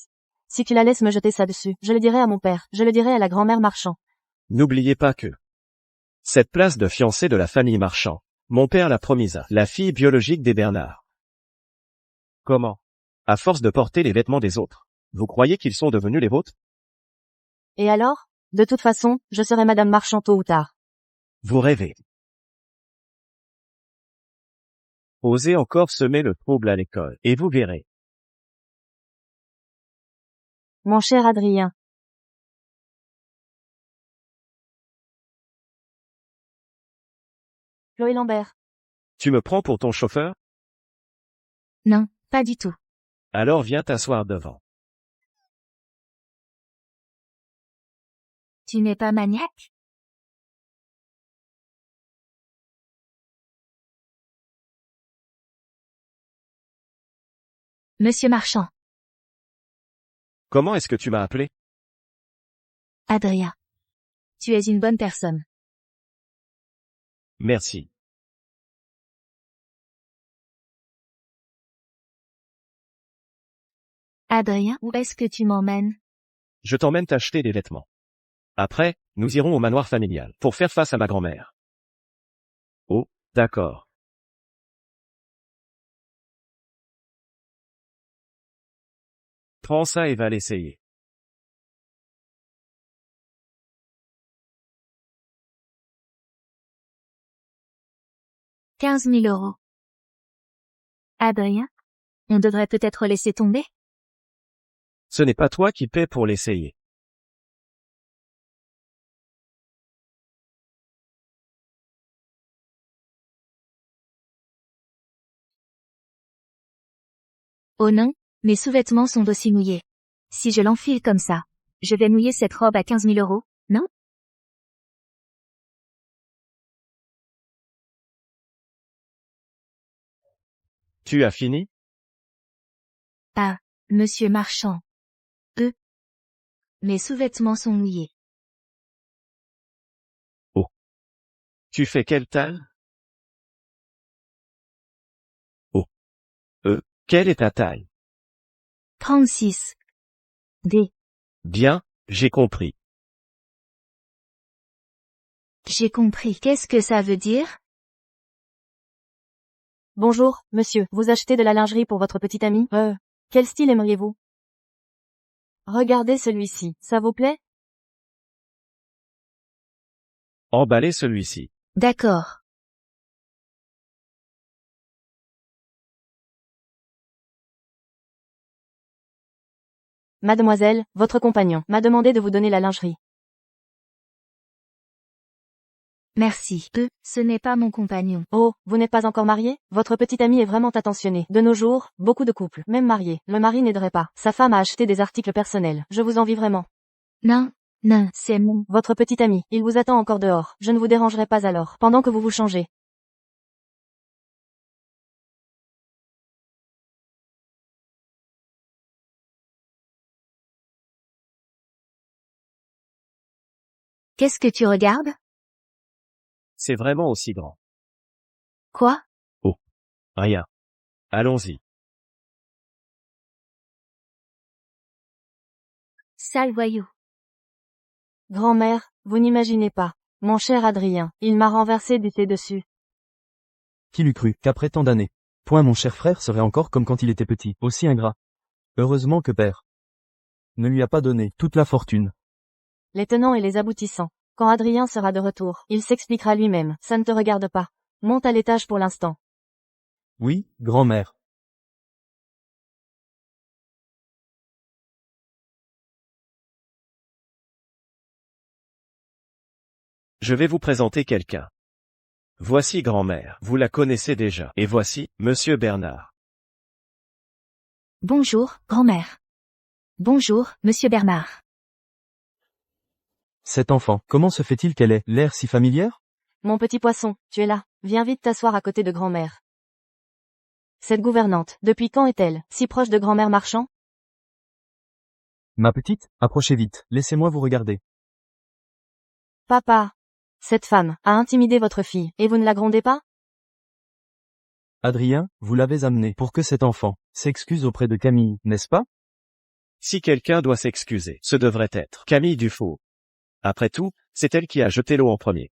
[SPEAKER 4] Si tu la laisses me jeter ça dessus, je le dirai à mon père, je le dirai à la grand-mère Marchand.
[SPEAKER 3] N'oubliez pas que cette place de fiancé de la famille Marchand, mon père l'a promise à la fille biologique des Bernard. Comment? À force de porter les vêtements des autres, vous croyez qu'ils sont devenus les vôtres?
[SPEAKER 4] Et alors? De toute façon, je serai Madame Marchand tôt ou tard.
[SPEAKER 3] Vous rêvez. Osez encore semer le trouble à l'école, et vous verrez.
[SPEAKER 4] Mon cher Adrien. Chloé Lambert.
[SPEAKER 3] Tu me prends pour ton chauffeur?
[SPEAKER 2] Non, pas du tout.
[SPEAKER 3] Alors viens t'asseoir devant.
[SPEAKER 2] Tu n'es pas maniaque? Monsieur Marchand.
[SPEAKER 3] Comment est-ce que tu m'as appelé?
[SPEAKER 2] Adrien. Tu es une bonne personne.
[SPEAKER 3] Merci.
[SPEAKER 2] Adrien, où est-ce que tu m'emmènes?
[SPEAKER 3] Je t'emmène t'acheter des vêtements. Après, nous irons au manoir familial, pour faire face à ma grand-mère. Oh, d'accord. Prends ça et va l'essayer.
[SPEAKER 2] €15 000. Adrien? On devrait peut-être laisser tomber?
[SPEAKER 3] Ce n'est pas toi qui paie pour l'essayer.
[SPEAKER 2] Oh non, mes sous-vêtements sont aussi mouillés. Si je l'enfile comme ça, je vais mouiller cette robe à 15 000 €, non?
[SPEAKER 3] Tu as fini?
[SPEAKER 2] Ah, monsieur Marchand. Mes sous-vêtements sont mouillés.
[SPEAKER 3] Tu fais quelle taille? Oh. Quelle est ta taille?
[SPEAKER 2] 36. D.
[SPEAKER 3] Bien, j'ai compris.
[SPEAKER 2] J'ai compris. Qu'est-ce que ça veut dire?
[SPEAKER 4] Bonjour, monsieur. Vous achetez de la lingerie pour votre petite amie? Quel style aimeriez-vous? Regardez celui-ci. Ça vous plaît?
[SPEAKER 3] Emballez celui-ci.
[SPEAKER 2] D'accord.
[SPEAKER 4] Mademoiselle, votre compagnon m'a demandé de vous donner la lingerie.
[SPEAKER 2] Merci. Ce n'est pas mon compagnon.
[SPEAKER 4] Oh, vous n'êtes pas encore marié? Votre petite amie est vraiment attentionnée. De nos jours, beaucoup de couples, même mariés, le mari n'aiderait pas. Sa femme a acheté des articles personnels. Je vous envie vraiment.
[SPEAKER 2] Non, non, c'est mon.
[SPEAKER 4] Votre petite amie, il vous attend encore dehors. Je ne vous dérangerai pas alors, pendant que vous vous changez.
[SPEAKER 2] Qu'est-ce que tu regardes?
[SPEAKER 3] C'est vraiment aussi grand.
[SPEAKER 2] Quoi?
[SPEAKER 3] Rien. Allons-y.
[SPEAKER 2] Sale voyou.
[SPEAKER 4] Grand-mère, vous n'imaginez pas. Mon cher Adrien, il m'a renversé du thé dessus.
[SPEAKER 1] Qui l'eût cru, qu'après tant d'années, point mon cher frère serait encore comme quand il était petit, aussi ingrat. Heureusement que père ne lui a pas donné toute la fortune.
[SPEAKER 4] Les tenants et les aboutissants. Quand Adrien sera de retour, il s'expliquera lui-même. Ça ne te regarde pas. Monte à l'étage pour l'instant.
[SPEAKER 1] Oui, grand-mère.
[SPEAKER 3] Je vais vous présenter quelqu'un. Voici grand-mère, vous la connaissez déjà. Et voici, monsieur Bernard.
[SPEAKER 2] Bonjour, grand-mère. Bonjour, monsieur Bernard.
[SPEAKER 1] Cet enfant, comment se fait-il qu'elle ait l'air si familière?
[SPEAKER 4] Mon petit poisson, tu es là. Viens vite t'asseoir à côté de grand-mère. Cette gouvernante, depuis quand est-elle si proche de grand-mère Marchand?
[SPEAKER 1] Ma petite, approchez vite, laissez-moi vous regarder.
[SPEAKER 4] Papa. Cette femme a intimidé votre fille, et vous ne la grondez pas?
[SPEAKER 1] Adrien, vous l'avez amené pour que cet enfant s'excuse auprès de Camille, n'est-ce pas?
[SPEAKER 3] Si quelqu'un doit s'excuser, ce devrait être Camille Dufault. Après tout, c'est elle qui a jeté l'eau en premier.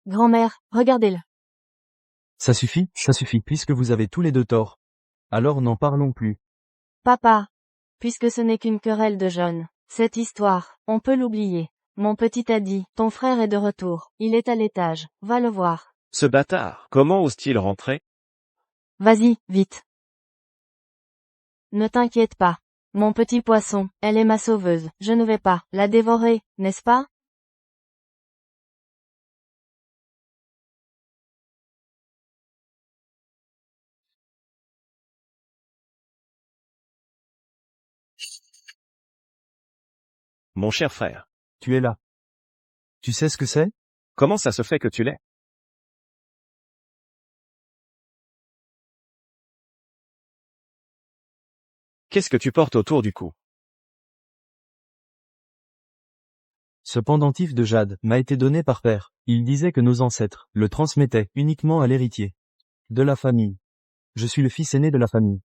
[SPEAKER 4] Grand-mère, regardez-le.
[SPEAKER 1] Ça suffit, puisque vous avez tous les deux tort. Alors n'en parlons plus.
[SPEAKER 4] Papa. Puisque ce n'est qu'une querelle de jeunes. Cette histoire, on peut l'oublier. Mon petit a dit, ton frère est de retour. Il est à l'étage. Va le voir.
[SPEAKER 3] Ce bâtard, comment ose-t-il rentrer?
[SPEAKER 4] Vas-y, vite. Ne t'inquiète pas. Mon petit poisson, elle est ma sauveuse. Je ne vais pas la dévorer, n'est-ce pas?
[SPEAKER 3] Mon cher frère.
[SPEAKER 1] Tu es là. Tu sais ce que c'est?
[SPEAKER 3] Comment ça se fait que tu l'aies? Qu'est-ce que tu portes autour du cou?
[SPEAKER 1] Ce pendentif de jade m'a été donné par père. Il disait que nos ancêtres le transmettaient uniquement à l'héritier de la famille. Je suis le fils aîné de la famille.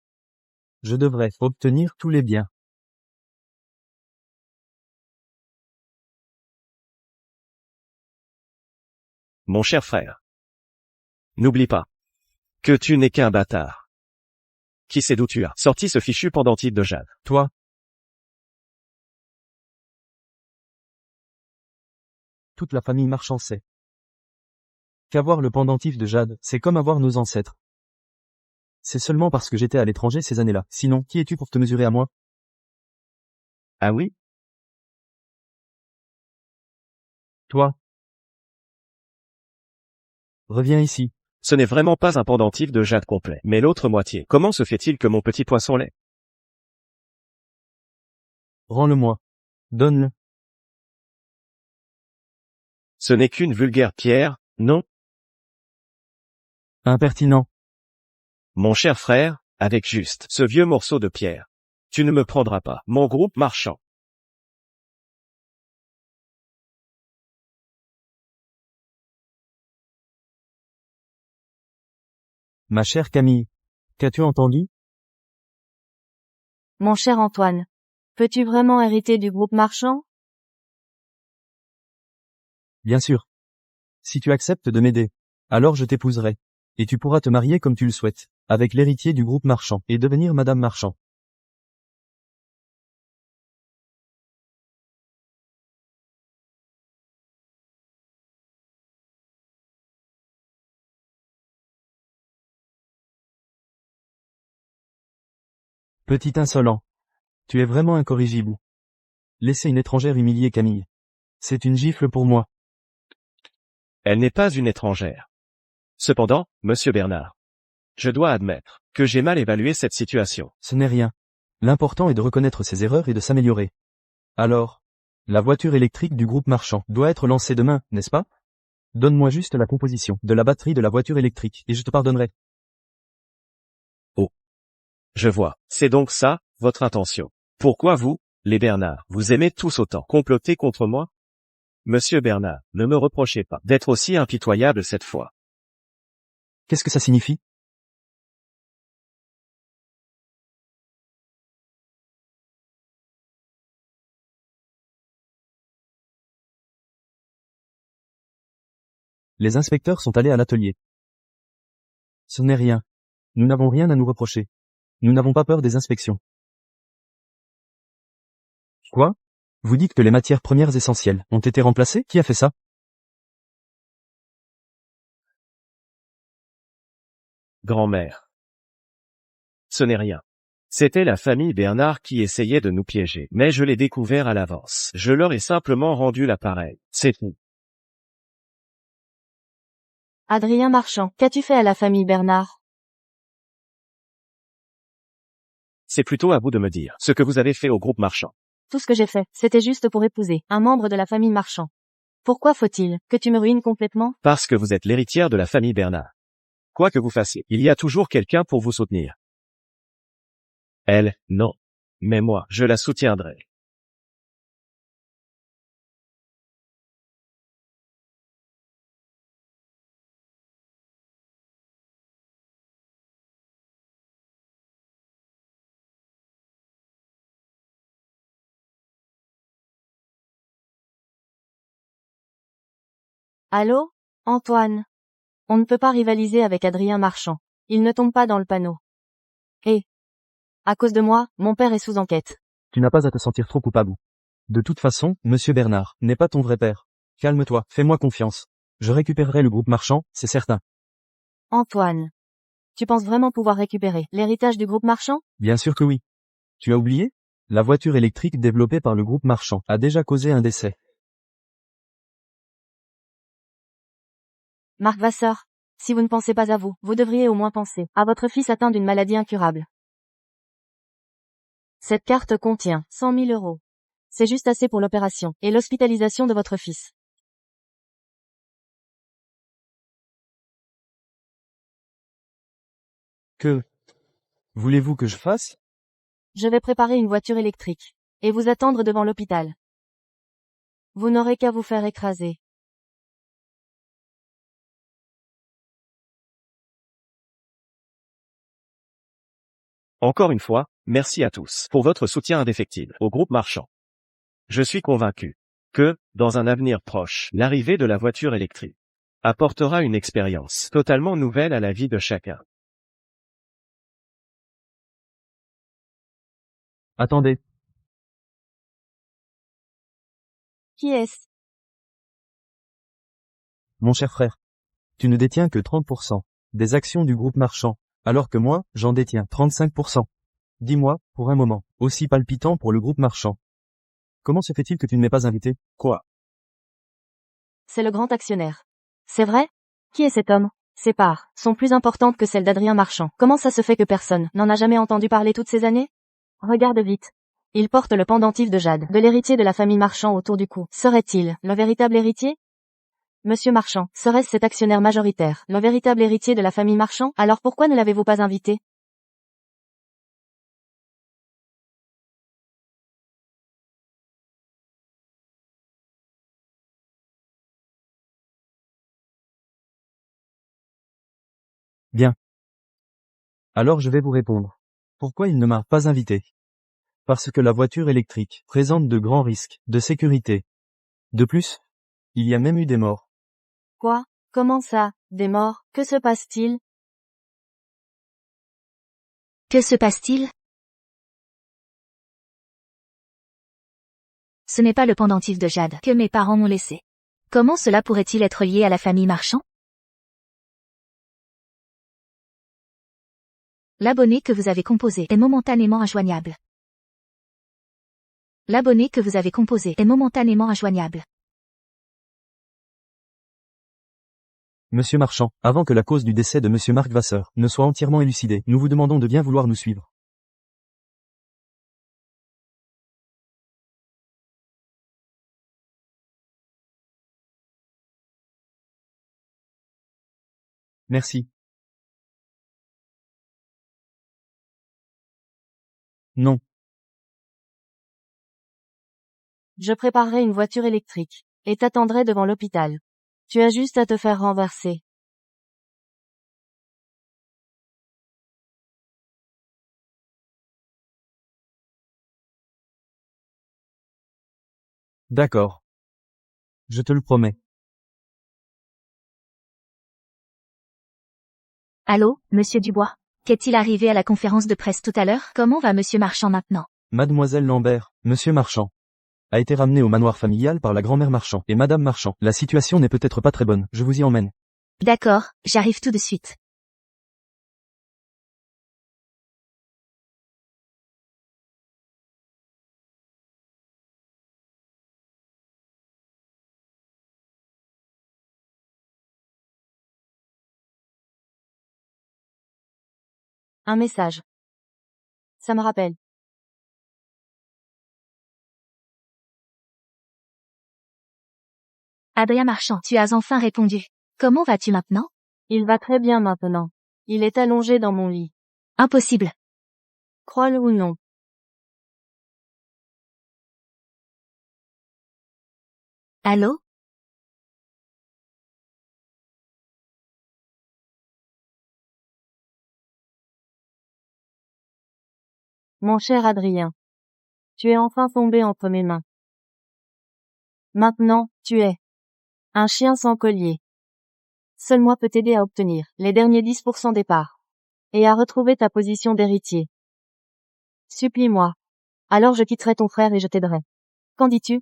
[SPEAKER 1] Je devrais obtenir tous les biens.
[SPEAKER 3] Mon cher frère. N'oublie pas que tu n'es qu'un bâtard. Qui sait d'où tu as sorti ce fichu pendentif de jade?
[SPEAKER 1] Toi, toute la famille Marchand sait qu'avoir le pendentif de jade, c'est comme avoir nos ancêtres. C'est seulement parce que j'étais à l'étranger ces années-là. Sinon, qui es-tu pour te mesurer à moi?
[SPEAKER 3] Ah oui?
[SPEAKER 1] Toi. Reviens ici.
[SPEAKER 3] Ce n'est vraiment pas un pendentif de jade complet. Mais l'autre moitié, comment se fait-il que mon petit poisson l'ait?
[SPEAKER 1] Rends-le-moi. Donne-le.
[SPEAKER 3] Ce n'est qu'une vulgaire pierre, non?
[SPEAKER 1] Impertinent.
[SPEAKER 3] Mon cher frère, avec juste ce vieux morceau de pierre. Tu ne me prendras pas, mon groupe marchand.
[SPEAKER 1] Ma chère Camille. Qu'as-tu entendu?
[SPEAKER 4] Mon cher Antoine. Peux-tu vraiment hériter du groupe Marchand?
[SPEAKER 1] Bien sûr. Si tu acceptes de m'aider, alors je t'épouserai. Et tu pourras te marier comme tu le souhaites, avec l'héritier du groupe Marchand, et devenir Madame Marchand. Petit insolent. Tu es vraiment incorrigible. Laissez une étrangère humilier Camille. C'est une gifle pour moi.
[SPEAKER 3] Elle n'est pas une étrangère. Cependant, monsieur Bernard, je dois admettre que j'ai mal évalué cette situation.
[SPEAKER 1] Ce n'est rien. L'important est de reconnaître ses erreurs et de s'améliorer. Alors, la voiture électrique du groupe marchand doit être lancée demain, n'est-ce pas? Donne-moi juste la composition de la batterie de la voiture électrique et je te pardonnerai.
[SPEAKER 3] Oh. Je vois. C'est donc ça, votre intention. Pourquoi vous, les Bernard, vous aimez tous autant comploter contre moi? Monsieur Bernard, ne me reprochez pas d'être aussi impitoyable cette fois.
[SPEAKER 1] Qu'est-ce que ça signifie? Les inspecteurs sont allés à l'atelier. Ce n'est rien. Nous n'avons rien à nous reprocher. Nous n'avons pas peur des inspections. Quoi? Vous dites que les matières premières essentielles ont été remplacées? Qui a fait ça?
[SPEAKER 3] Grand-mère. Ce n'est rien. C'était la famille Bernard qui essayait de nous piéger, mais je l'ai découvert à l'avance. Je leur ai simplement rendu l'appareil. C'est tout.
[SPEAKER 4] Adrien Marchand, qu'as-tu fait à la famille Bernard?
[SPEAKER 3] C'est plutôt à vous de me dire ce que vous avez fait au groupe marchand.
[SPEAKER 4] Tout ce que j'ai fait, c'était juste pour épouser un membre de la famille Marchand. Pourquoi faut-il que tu me ruines complètement?
[SPEAKER 3] Parce que vous êtes l'héritière de la famille Bernard. Quoi que vous fassiez, il y a toujours quelqu'un pour vous soutenir. Elle, non. Mais moi, je la soutiendrai.
[SPEAKER 4] Allô? Antoine? On ne peut pas rivaliser avec Adrien Marchand. Il ne tombe pas dans le panneau. Et, à cause de moi, mon père est sous enquête.
[SPEAKER 1] Tu n'as pas à te sentir trop coupable. De toute façon, monsieur Bernard n'est pas ton vrai père. Calme-toi, fais-moi confiance. Je récupérerai le groupe marchand, c'est certain.
[SPEAKER 4] Antoine. Tu penses vraiment pouvoir récupérer l'héritage du groupe Marchand?
[SPEAKER 1] Bien sûr que oui. Tu as oublié? La voiture électrique développée par le groupe marchand a déjà causé un décès.
[SPEAKER 4] Marc Vasseur. Si vous ne pensez pas à vous, vous devriez au moins penser à votre fils atteint d'une maladie incurable. Cette carte contient 100 000 euros. C'est juste assez pour l'opération et l'hospitalisation de votre fils.
[SPEAKER 1] Que voulez-vous que je fasse?
[SPEAKER 4] Je vais préparer une voiture électrique et vous attendre devant l'hôpital. Vous n'aurez qu'à vous faire écraser.
[SPEAKER 3] Encore une fois, merci à tous pour votre soutien indéfectible au groupe marchand. Je suis convaincu que, dans un avenir proche, l'arrivée de la voiture électrique apportera une expérience totalement nouvelle à la vie de chacun.
[SPEAKER 1] Attendez.
[SPEAKER 4] Qui est-ce?
[SPEAKER 1] Mon cher frère. Tu ne détiens que 30% des actions du groupe marchand, alors que moi, j'en détiens 35%. Dis-moi, pour un moment, aussi palpitant pour le groupe marchand. Comment se fait-il que tu ne m'aies pas invité?
[SPEAKER 3] Quoi?
[SPEAKER 4] C'est le grand actionnaire. C'est vrai? Qui est cet homme? Ses parts sont plus importantes que celles d'Adrien Marchand. Comment ça se fait que personne n'en a jamais entendu parler toutes ces années? Regarde vite. Il porte le pendentif de jade de l'héritier de la famille Marchand autour du cou. Serait-il le véritable héritier? Monsieur Marchand, serait-ce cet actionnaire majoritaire, le véritable héritier de la famille Marchand? Alors pourquoi ne l'avez-vous pas invité?
[SPEAKER 1] Bien. Alors je vais vous répondre. Pourquoi il ne m'a pas invité? Parce que la voiture électrique présente de grands risques de sécurité. De plus, il y a même eu des morts.
[SPEAKER 4] Quoi? Comment ça? Des morts? Que se passe-t-il?
[SPEAKER 2] Que se passe-t-il? Ce n'est pas le pendentif de jade que mes parents m'ont laissé. Comment cela pourrait-il être lié à la famille Marchand? L'abonné que vous avez composé est momentanément injoignable. L'abonné que vous avez composé est momentanément injoignable.
[SPEAKER 1] Monsieur Marchand, avant que la cause du décès de Monsieur Marc Vasseur ne soit entièrement élucidée, nous vous demandons de bien vouloir nous suivre. Merci. Non.
[SPEAKER 4] Je préparerai une voiture électrique, et t'attendrai devant l'hôpital. Tu as juste à te faire renverser.
[SPEAKER 1] D'accord. Je te le promets.
[SPEAKER 2] Allô, monsieur Dubois? Qu'est-il arrivé à la conférence de presse tout à l'heure? Comment va monsieur Marchand maintenant?
[SPEAKER 1] Mademoiselle Lambert, Monsieur Marchand, a été ramené au manoir familial par la grand-mère Marchand et Madame Marchand. La situation n'est peut-être pas très bonne, je vous y emmène.
[SPEAKER 2] D'accord, j'arrive tout de suite.
[SPEAKER 4] Un message. Ça me rappelle.
[SPEAKER 2] Adrien Marchand, tu as enfin répondu. Comment vas-tu maintenant?
[SPEAKER 4] Il va très bien maintenant. Il est allongé dans mon lit.
[SPEAKER 2] Impossible.
[SPEAKER 4] Crois-le ou non.
[SPEAKER 2] Allô?
[SPEAKER 4] Mon cher Adrien. Tu es enfin tombé entre mes mains. Maintenant, tu es un chien sans collier. Seul moi peut t'aider à obtenir les derniers 10% des parts. Et à retrouver ta position d'héritier. Supplie-moi. Alors je quitterai ton frère et je t'aiderai. Qu'en dis-tu?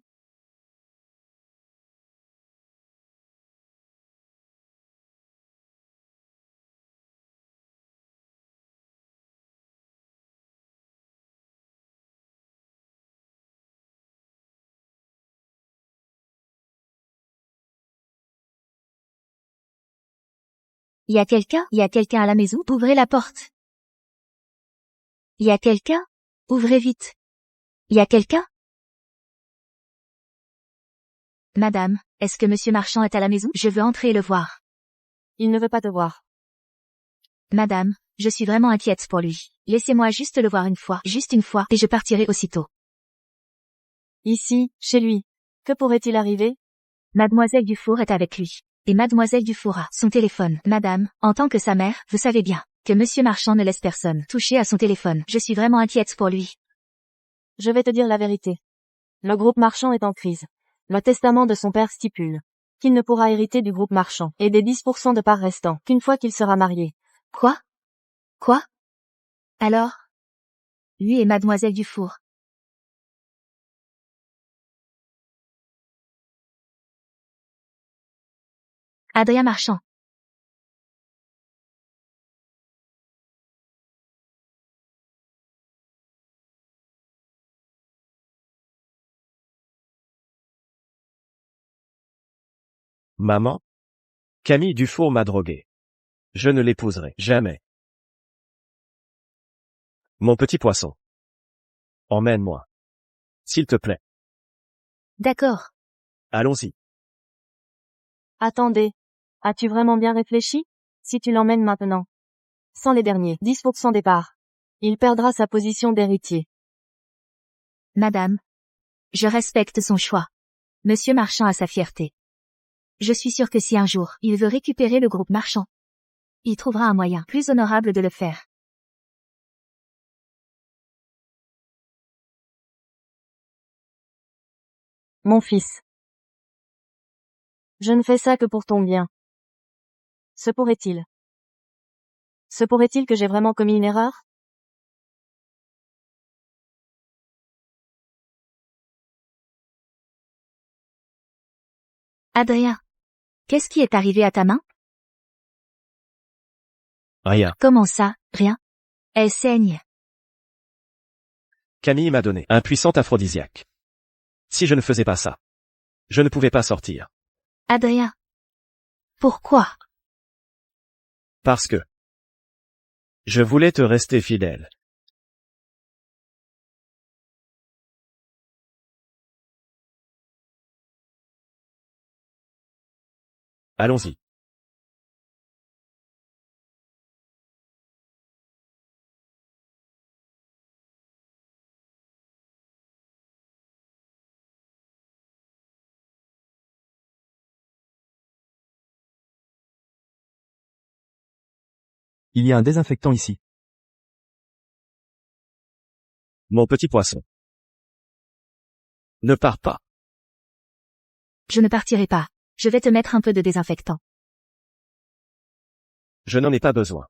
[SPEAKER 2] Y a quelqu'un? Y a quelqu'un à la maison? Ouvrez la porte. Y a quelqu'un? Ouvrez vite. Y a quelqu'un? Madame, est-ce que monsieur Marchand est à la maison? Je veux entrer et le voir.
[SPEAKER 4] Il ne veut pas te voir.
[SPEAKER 2] Madame, je suis vraiment inquiète pour lui. Laissez-moi juste le voir juste une fois, et je partirai aussitôt.
[SPEAKER 4] Ici, chez lui. Que pourrait-il arriver?
[SPEAKER 2] Mademoiselle Dufour est avec lui. Et Mademoiselle Dufour a son téléphone. Madame, en tant que sa mère, vous savez bien que monsieur Marchand ne laisse personne toucher à son téléphone. Je suis vraiment inquiète pour lui.
[SPEAKER 4] Je vais te dire la vérité. Le groupe Marchand est en crise. Le testament de son père stipule qu'il ne pourra hériter du groupe Marchand et des 10% de parts restants qu'une fois qu'il sera marié.
[SPEAKER 2] Quoi? Quoi? Alors? Lui et Mademoiselle Dufour. Adrien Marchand.
[SPEAKER 3] Maman? Camille Dufour m'a drogué. Je ne l'épouserai jamais. Mon petit poisson. Emmène-moi. S'il te plaît.
[SPEAKER 2] D'accord.
[SPEAKER 3] Allons-y.
[SPEAKER 4] Attendez. As-tu vraiment bien réfléchi? Si tu l'emmènes maintenant. Sans les derniers 10% des parts. Il perdra sa position d'héritier.
[SPEAKER 2] Madame. Je respecte son choix. Monsieur Marchand a sa fierté. Je suis sûre que si un jour il veut récupérer le groupe Marchand, il trouvera un moyen plus honorable de le faire.
[SPEAKER 4] Mon fils. Je ne fais ça que pour ton bien. Se pourrait-il? Se pourrait-il que j'ai vraiment commis une erreur?
[SPEAKER 2] Adrien. Qu'est-ce qui est arrivé à ta main?
[SPEAKER 3] Rien.
[SPEAKER 2] Comment ça, rien? Elle saigne.
[SPEAKER 3] Camille m'a donné un puissant aphrodisiaque. Si je ne faisais pas ça, je ne pouvais pas sortir.
[SPEAKER 2] Adrien. Pourquoi?
[SPEAKER 3] Parce que je voulais te rester fidèle. Allons-y.
[SPEAKER 1] Il y a un désinfectant ici.
[SPEAKER 3] Mon petit poisson. Ne pars pas.
[SPEAKER 2] Je ne partirai pas. Je vais te mettre un peu de désinfectant.
[SPEAKER 3] Je n'en ai pas besoin.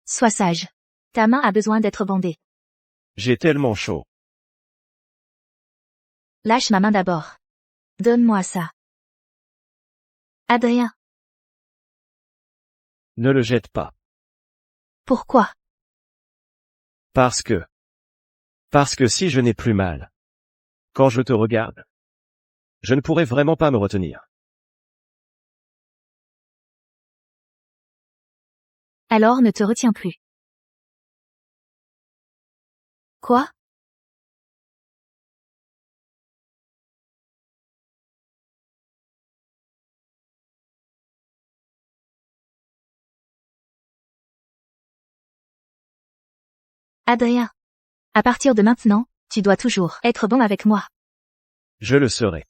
[SPEAKER 2] Sois sage. Ta main a besoin d'être bandée.
[SPEAKER 3] J'ai tellement chaud.
[SPEAKER 2] Lâche ma main d'abord. Donne-moi ça. Adrien.
[SPEAKER 3] Ne le jette pas.
[SPEAKER 2] Pourquoi?
[SPEAKER 3] Parce que si je n'ai plus mal, quand je te regarde, je ne pourrais vraiment pas me retenir.
[SPEAKER 2] Alors ne te retiens plus. Quoi? Adrien. À partir de maintenant, tu dois toujours être bon avec moi.
[SPEAKER 3] Je le serai.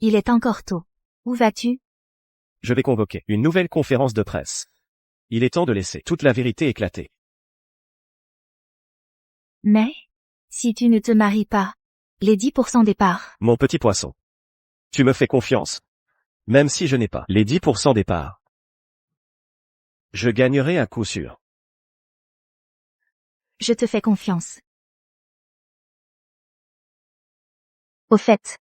[SPEAKER 2] Il est encore tôt. Où vas-tu?
[SPEAKER 3] Je vais convoquer une nouvelle conférence de presse. Il est temps de laisser toute la vérité éclater.
[SPEAKER 2] Mais, si tu ne te maries pas, les 10% des parts.
[SPEAKER 3] Mon petit poisson. Tu me fais confiance. Même si je n'ai pas les 10% des parts. Je gagnerai à coup sûr.
[SPEAKER 2] Je te fais confiance. Au fait.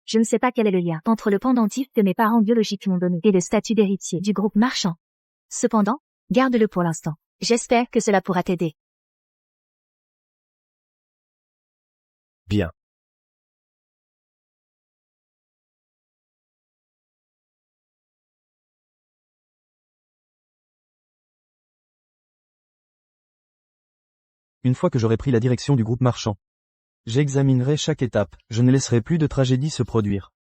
[SPEAKER 2] Je ne sais pas quel est le lien entre le pendentif que mes parents biologiques m'ont donné et le statut d'héritier du groupe marchand. Cependant, garde-le pour l'instant. J'espère que cela pourra t'aider.
[SPEAKER 3] Bien.
[SPEAKER 1] Une fois que j'aurai pris la direction du groupe marchand, j'examinerai chaque étape, je ne laisserai plus de tragédie se produire.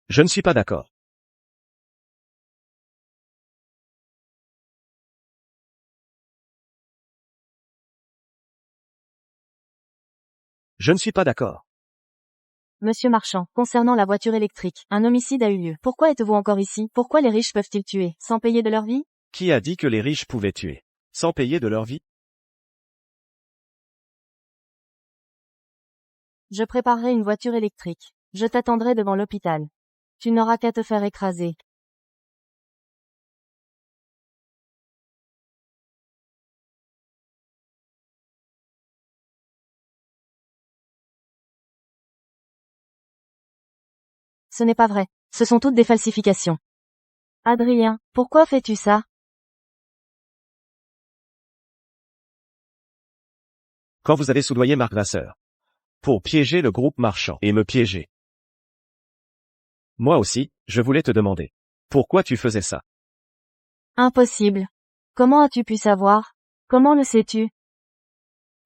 [SPEAKER 3] Je ne suis pas d'accord. Je ne suis pas d'accord.
[SPEAKER 4] Monsieur Marchand, concernant la voiture électrique, un homicide a eu lieu. Pourquoi êtes-vous encore ici? Pourquoi les riches peuvent-ils tuer, sans payer de leur vie?
[SPEAKER 3] Qui a dit que les riches pouvaient tuer, sans payer de leur vie?
[SPEAKER 4] Je préparerai une voiture électrique. Je t'attendrai devant l'hôpital. Tu n'auras qu'à te faire écraser. Ce n'est pas vrai. Ce sont toutes des falsifications. Adrien, pourquoi fais-tu ça?
[SPEAKER 3] Quand vous avez soudoyé Mark Vasseur. Pour piéger le groupe marchand et me piéger. Moi aussi, je voulais te demander. Pourquoi tu faisais ça?
[SPEAKER 4] Impossible. Comment as-tu pu savoir? Comment le sais-tu?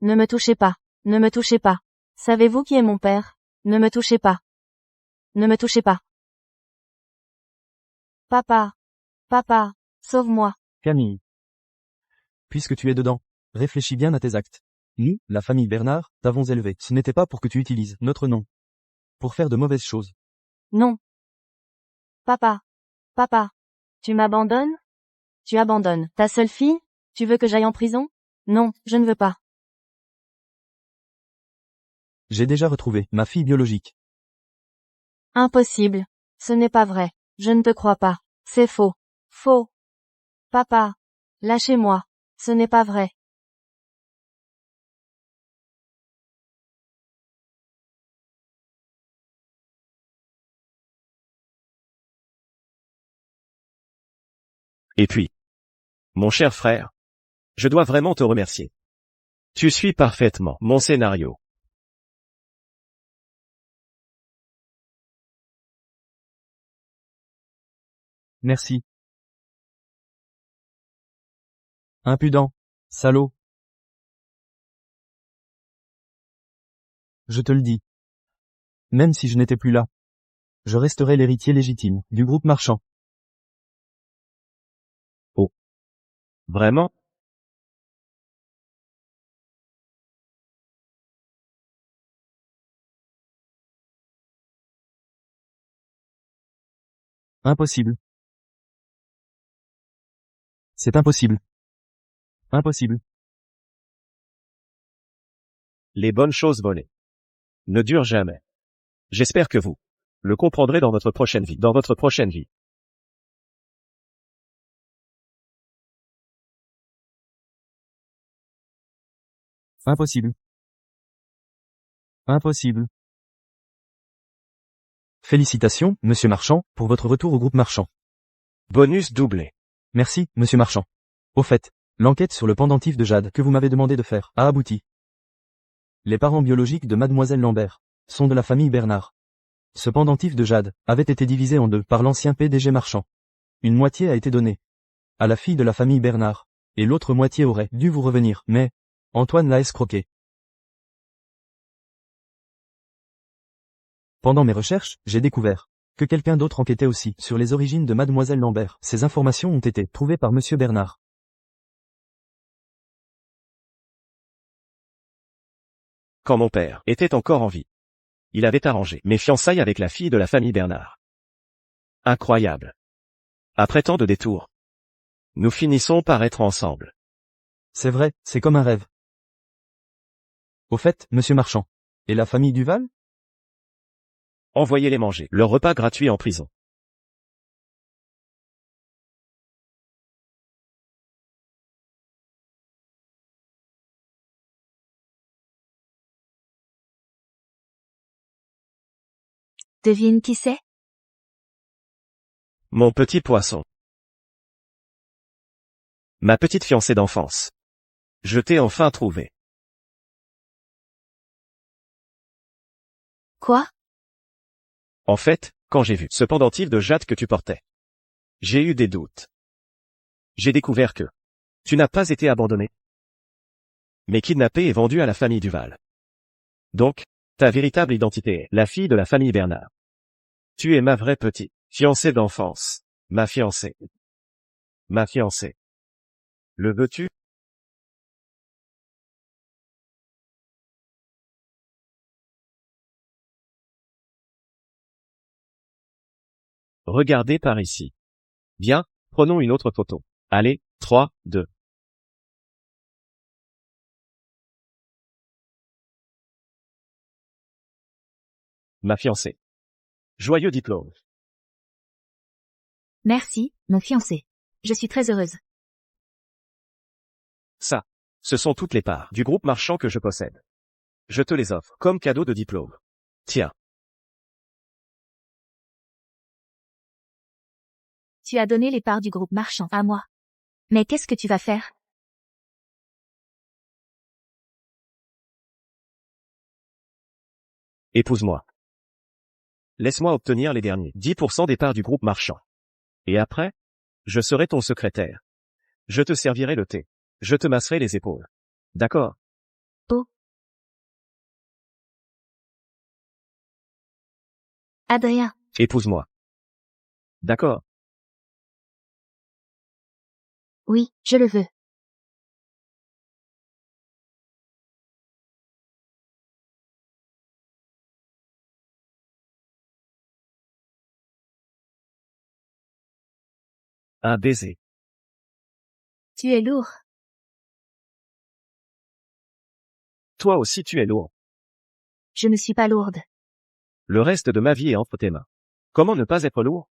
[SPEAKER 4] Ne me touchez pas. Ne me touchez pas. Savez-vous qui est mon père? Ne me touchez pas. Ne me touchez pas. Papa. Papa. Sauve-moi.
[SPEAKER 1] Camille. Puisque tu es dedans, réfléchis bien à tes actes. Nous, la famille Bernard, t'avons élevé. Ce n'était pas pour que tu utilises notre nom pour faire de mauvaises choses.
[SPEAKER 4] Non. Papa. Papa. Tu m'abandonnes? Tu abandonnes ta seule fille? Tu veux que j'aille en prison? Non, je ne veux pas.
[SPEAKER 1] J'ai déjà retrouvé ma fille biologique.
[SPEAKER 4] Impossible. Ce n'est pas vrai. Je ne te crois pas. C'est faux. Faux. Papa. Lâchez-moi. Ce n'est pas vrai.
[SPEAKER 3] Et puis, mon cher frère, je dois vraiment te remercier. Tu suis parfaitement mon scénario.
[SPEAKER 1] Merci. Impudent. Salaud. Je te le dis. Même si je n'étais plus là, je resterai l'héritier légitime du groupe marchand.
[SPEAKER 3] Oh. Vraiment?
[SPEAKER 1] Impossible. C'est impossible. Impossible.
[SPEAKER 3] Les bonnes choses volées ne durent jamais. J'espère que vous le comprendrez dans votre prochaine vie. Dans votre prochaine vie.
[SPEAKER 1] Impossible. Impossible. Félicitations, monsieur Marchand, pour votre retour au groupe Marchand.
[SPEAKER 3] Bonus doublé.
[SPEAKER 1] Merci, monsieur Marchand. Au fait, l'enquête sur le pendentif de Jade que vous m'avez demandé de faire a abouti. Les parents biologiques de mademoiselle Lambert sont de la famille Bernard. Ce pendentif de Jade avait été divisé en deux par l'ancien PDG Marchand. Une moitié a été donnée à la fille de la famille Bernard, et l'autre moitié aurait dû vous revenir, mais Antoine l'a escroqué. Pendant mes recherches, j'ai découvert que quelqu'un d'autre enquêtait aussi sur les origines de mademoiselle Lambert. Ces informations ont été trouvées par monsieur Bernard.
[SPEAKER 3] Quand mon père était encore en vie, il avait arrangé mes fiançailles avec la fille de la famille Bernard. Incroyable. Après tant de détours, nous finissons par être ensemble.
[SPEAKER 1] C'est vrai, c'est comme un rêve. Au fait, monsieur Marchand, et la famille Duval?
[SPEAKER 3] Envoyez-les manger leur repas gratuit en prison.
[SPEAKER 2] Devine qui c'est?
[SPEAKER 3] Mon petit poisson. Ma petite fiancée d'enfance. Je t'ai enfin trouvé.
[SPEAKER 2] Quoi?
[SPEAKER 3] En fait, quand j'ai vu ce pendentif de jade que tu portais, j'ai eu des doutes. J'ai découvert que tu n'as pas été abandonné, mais kidnappé et vendu à la famille Duval. Donc, ta véritable identité est la fille de la famille Bernard. Tu es ma vraie petite fiancée d'enfance. Ma fiancée. Ma fiancée. Le veux-tu? Regardez par ici. Bien, prenons une autre photo. Allez, 3, 2. Ma fiancée. Joyeux diplôme.
[SPEAKER 2] Merci, mon fiancé. Je suis très heureuse.
[SPEAKER 3] Ça, ce sont toutes les parts du groupe marchand que je possède. Je te les offre comme cadeau de diplôme. Tiens.
[SPEAKER 2] Tu as donné les parts du groupe marchand à moi. Mais qu'est-ce que tu vas faire?
[SPEAKER 3] Épouse-moi. Laisse-moi obtenir les derniers 10% des parts du groupe marchand. Et après, je serai ton secrétaire. Je te servirai le thé. Je te masserai les épaules. D'accord?
[SPEAKER 2] Oh. Adrien.
[SPEAKER 3] Épouse-moi. D'accord.
[SPEAKER 2] Oui, je le veux.
[SPEAKER 3] Un baiser.
[SPEAKER 2] Tu es lourd.
[SPEAKER 3] Toi aussi tu es lourd.
[SPEAKER 2] Je ne suis pas lourde.
[SPEAKER 3] Le reste de ma vie est entre tes mains. Comment ne pas être lourd?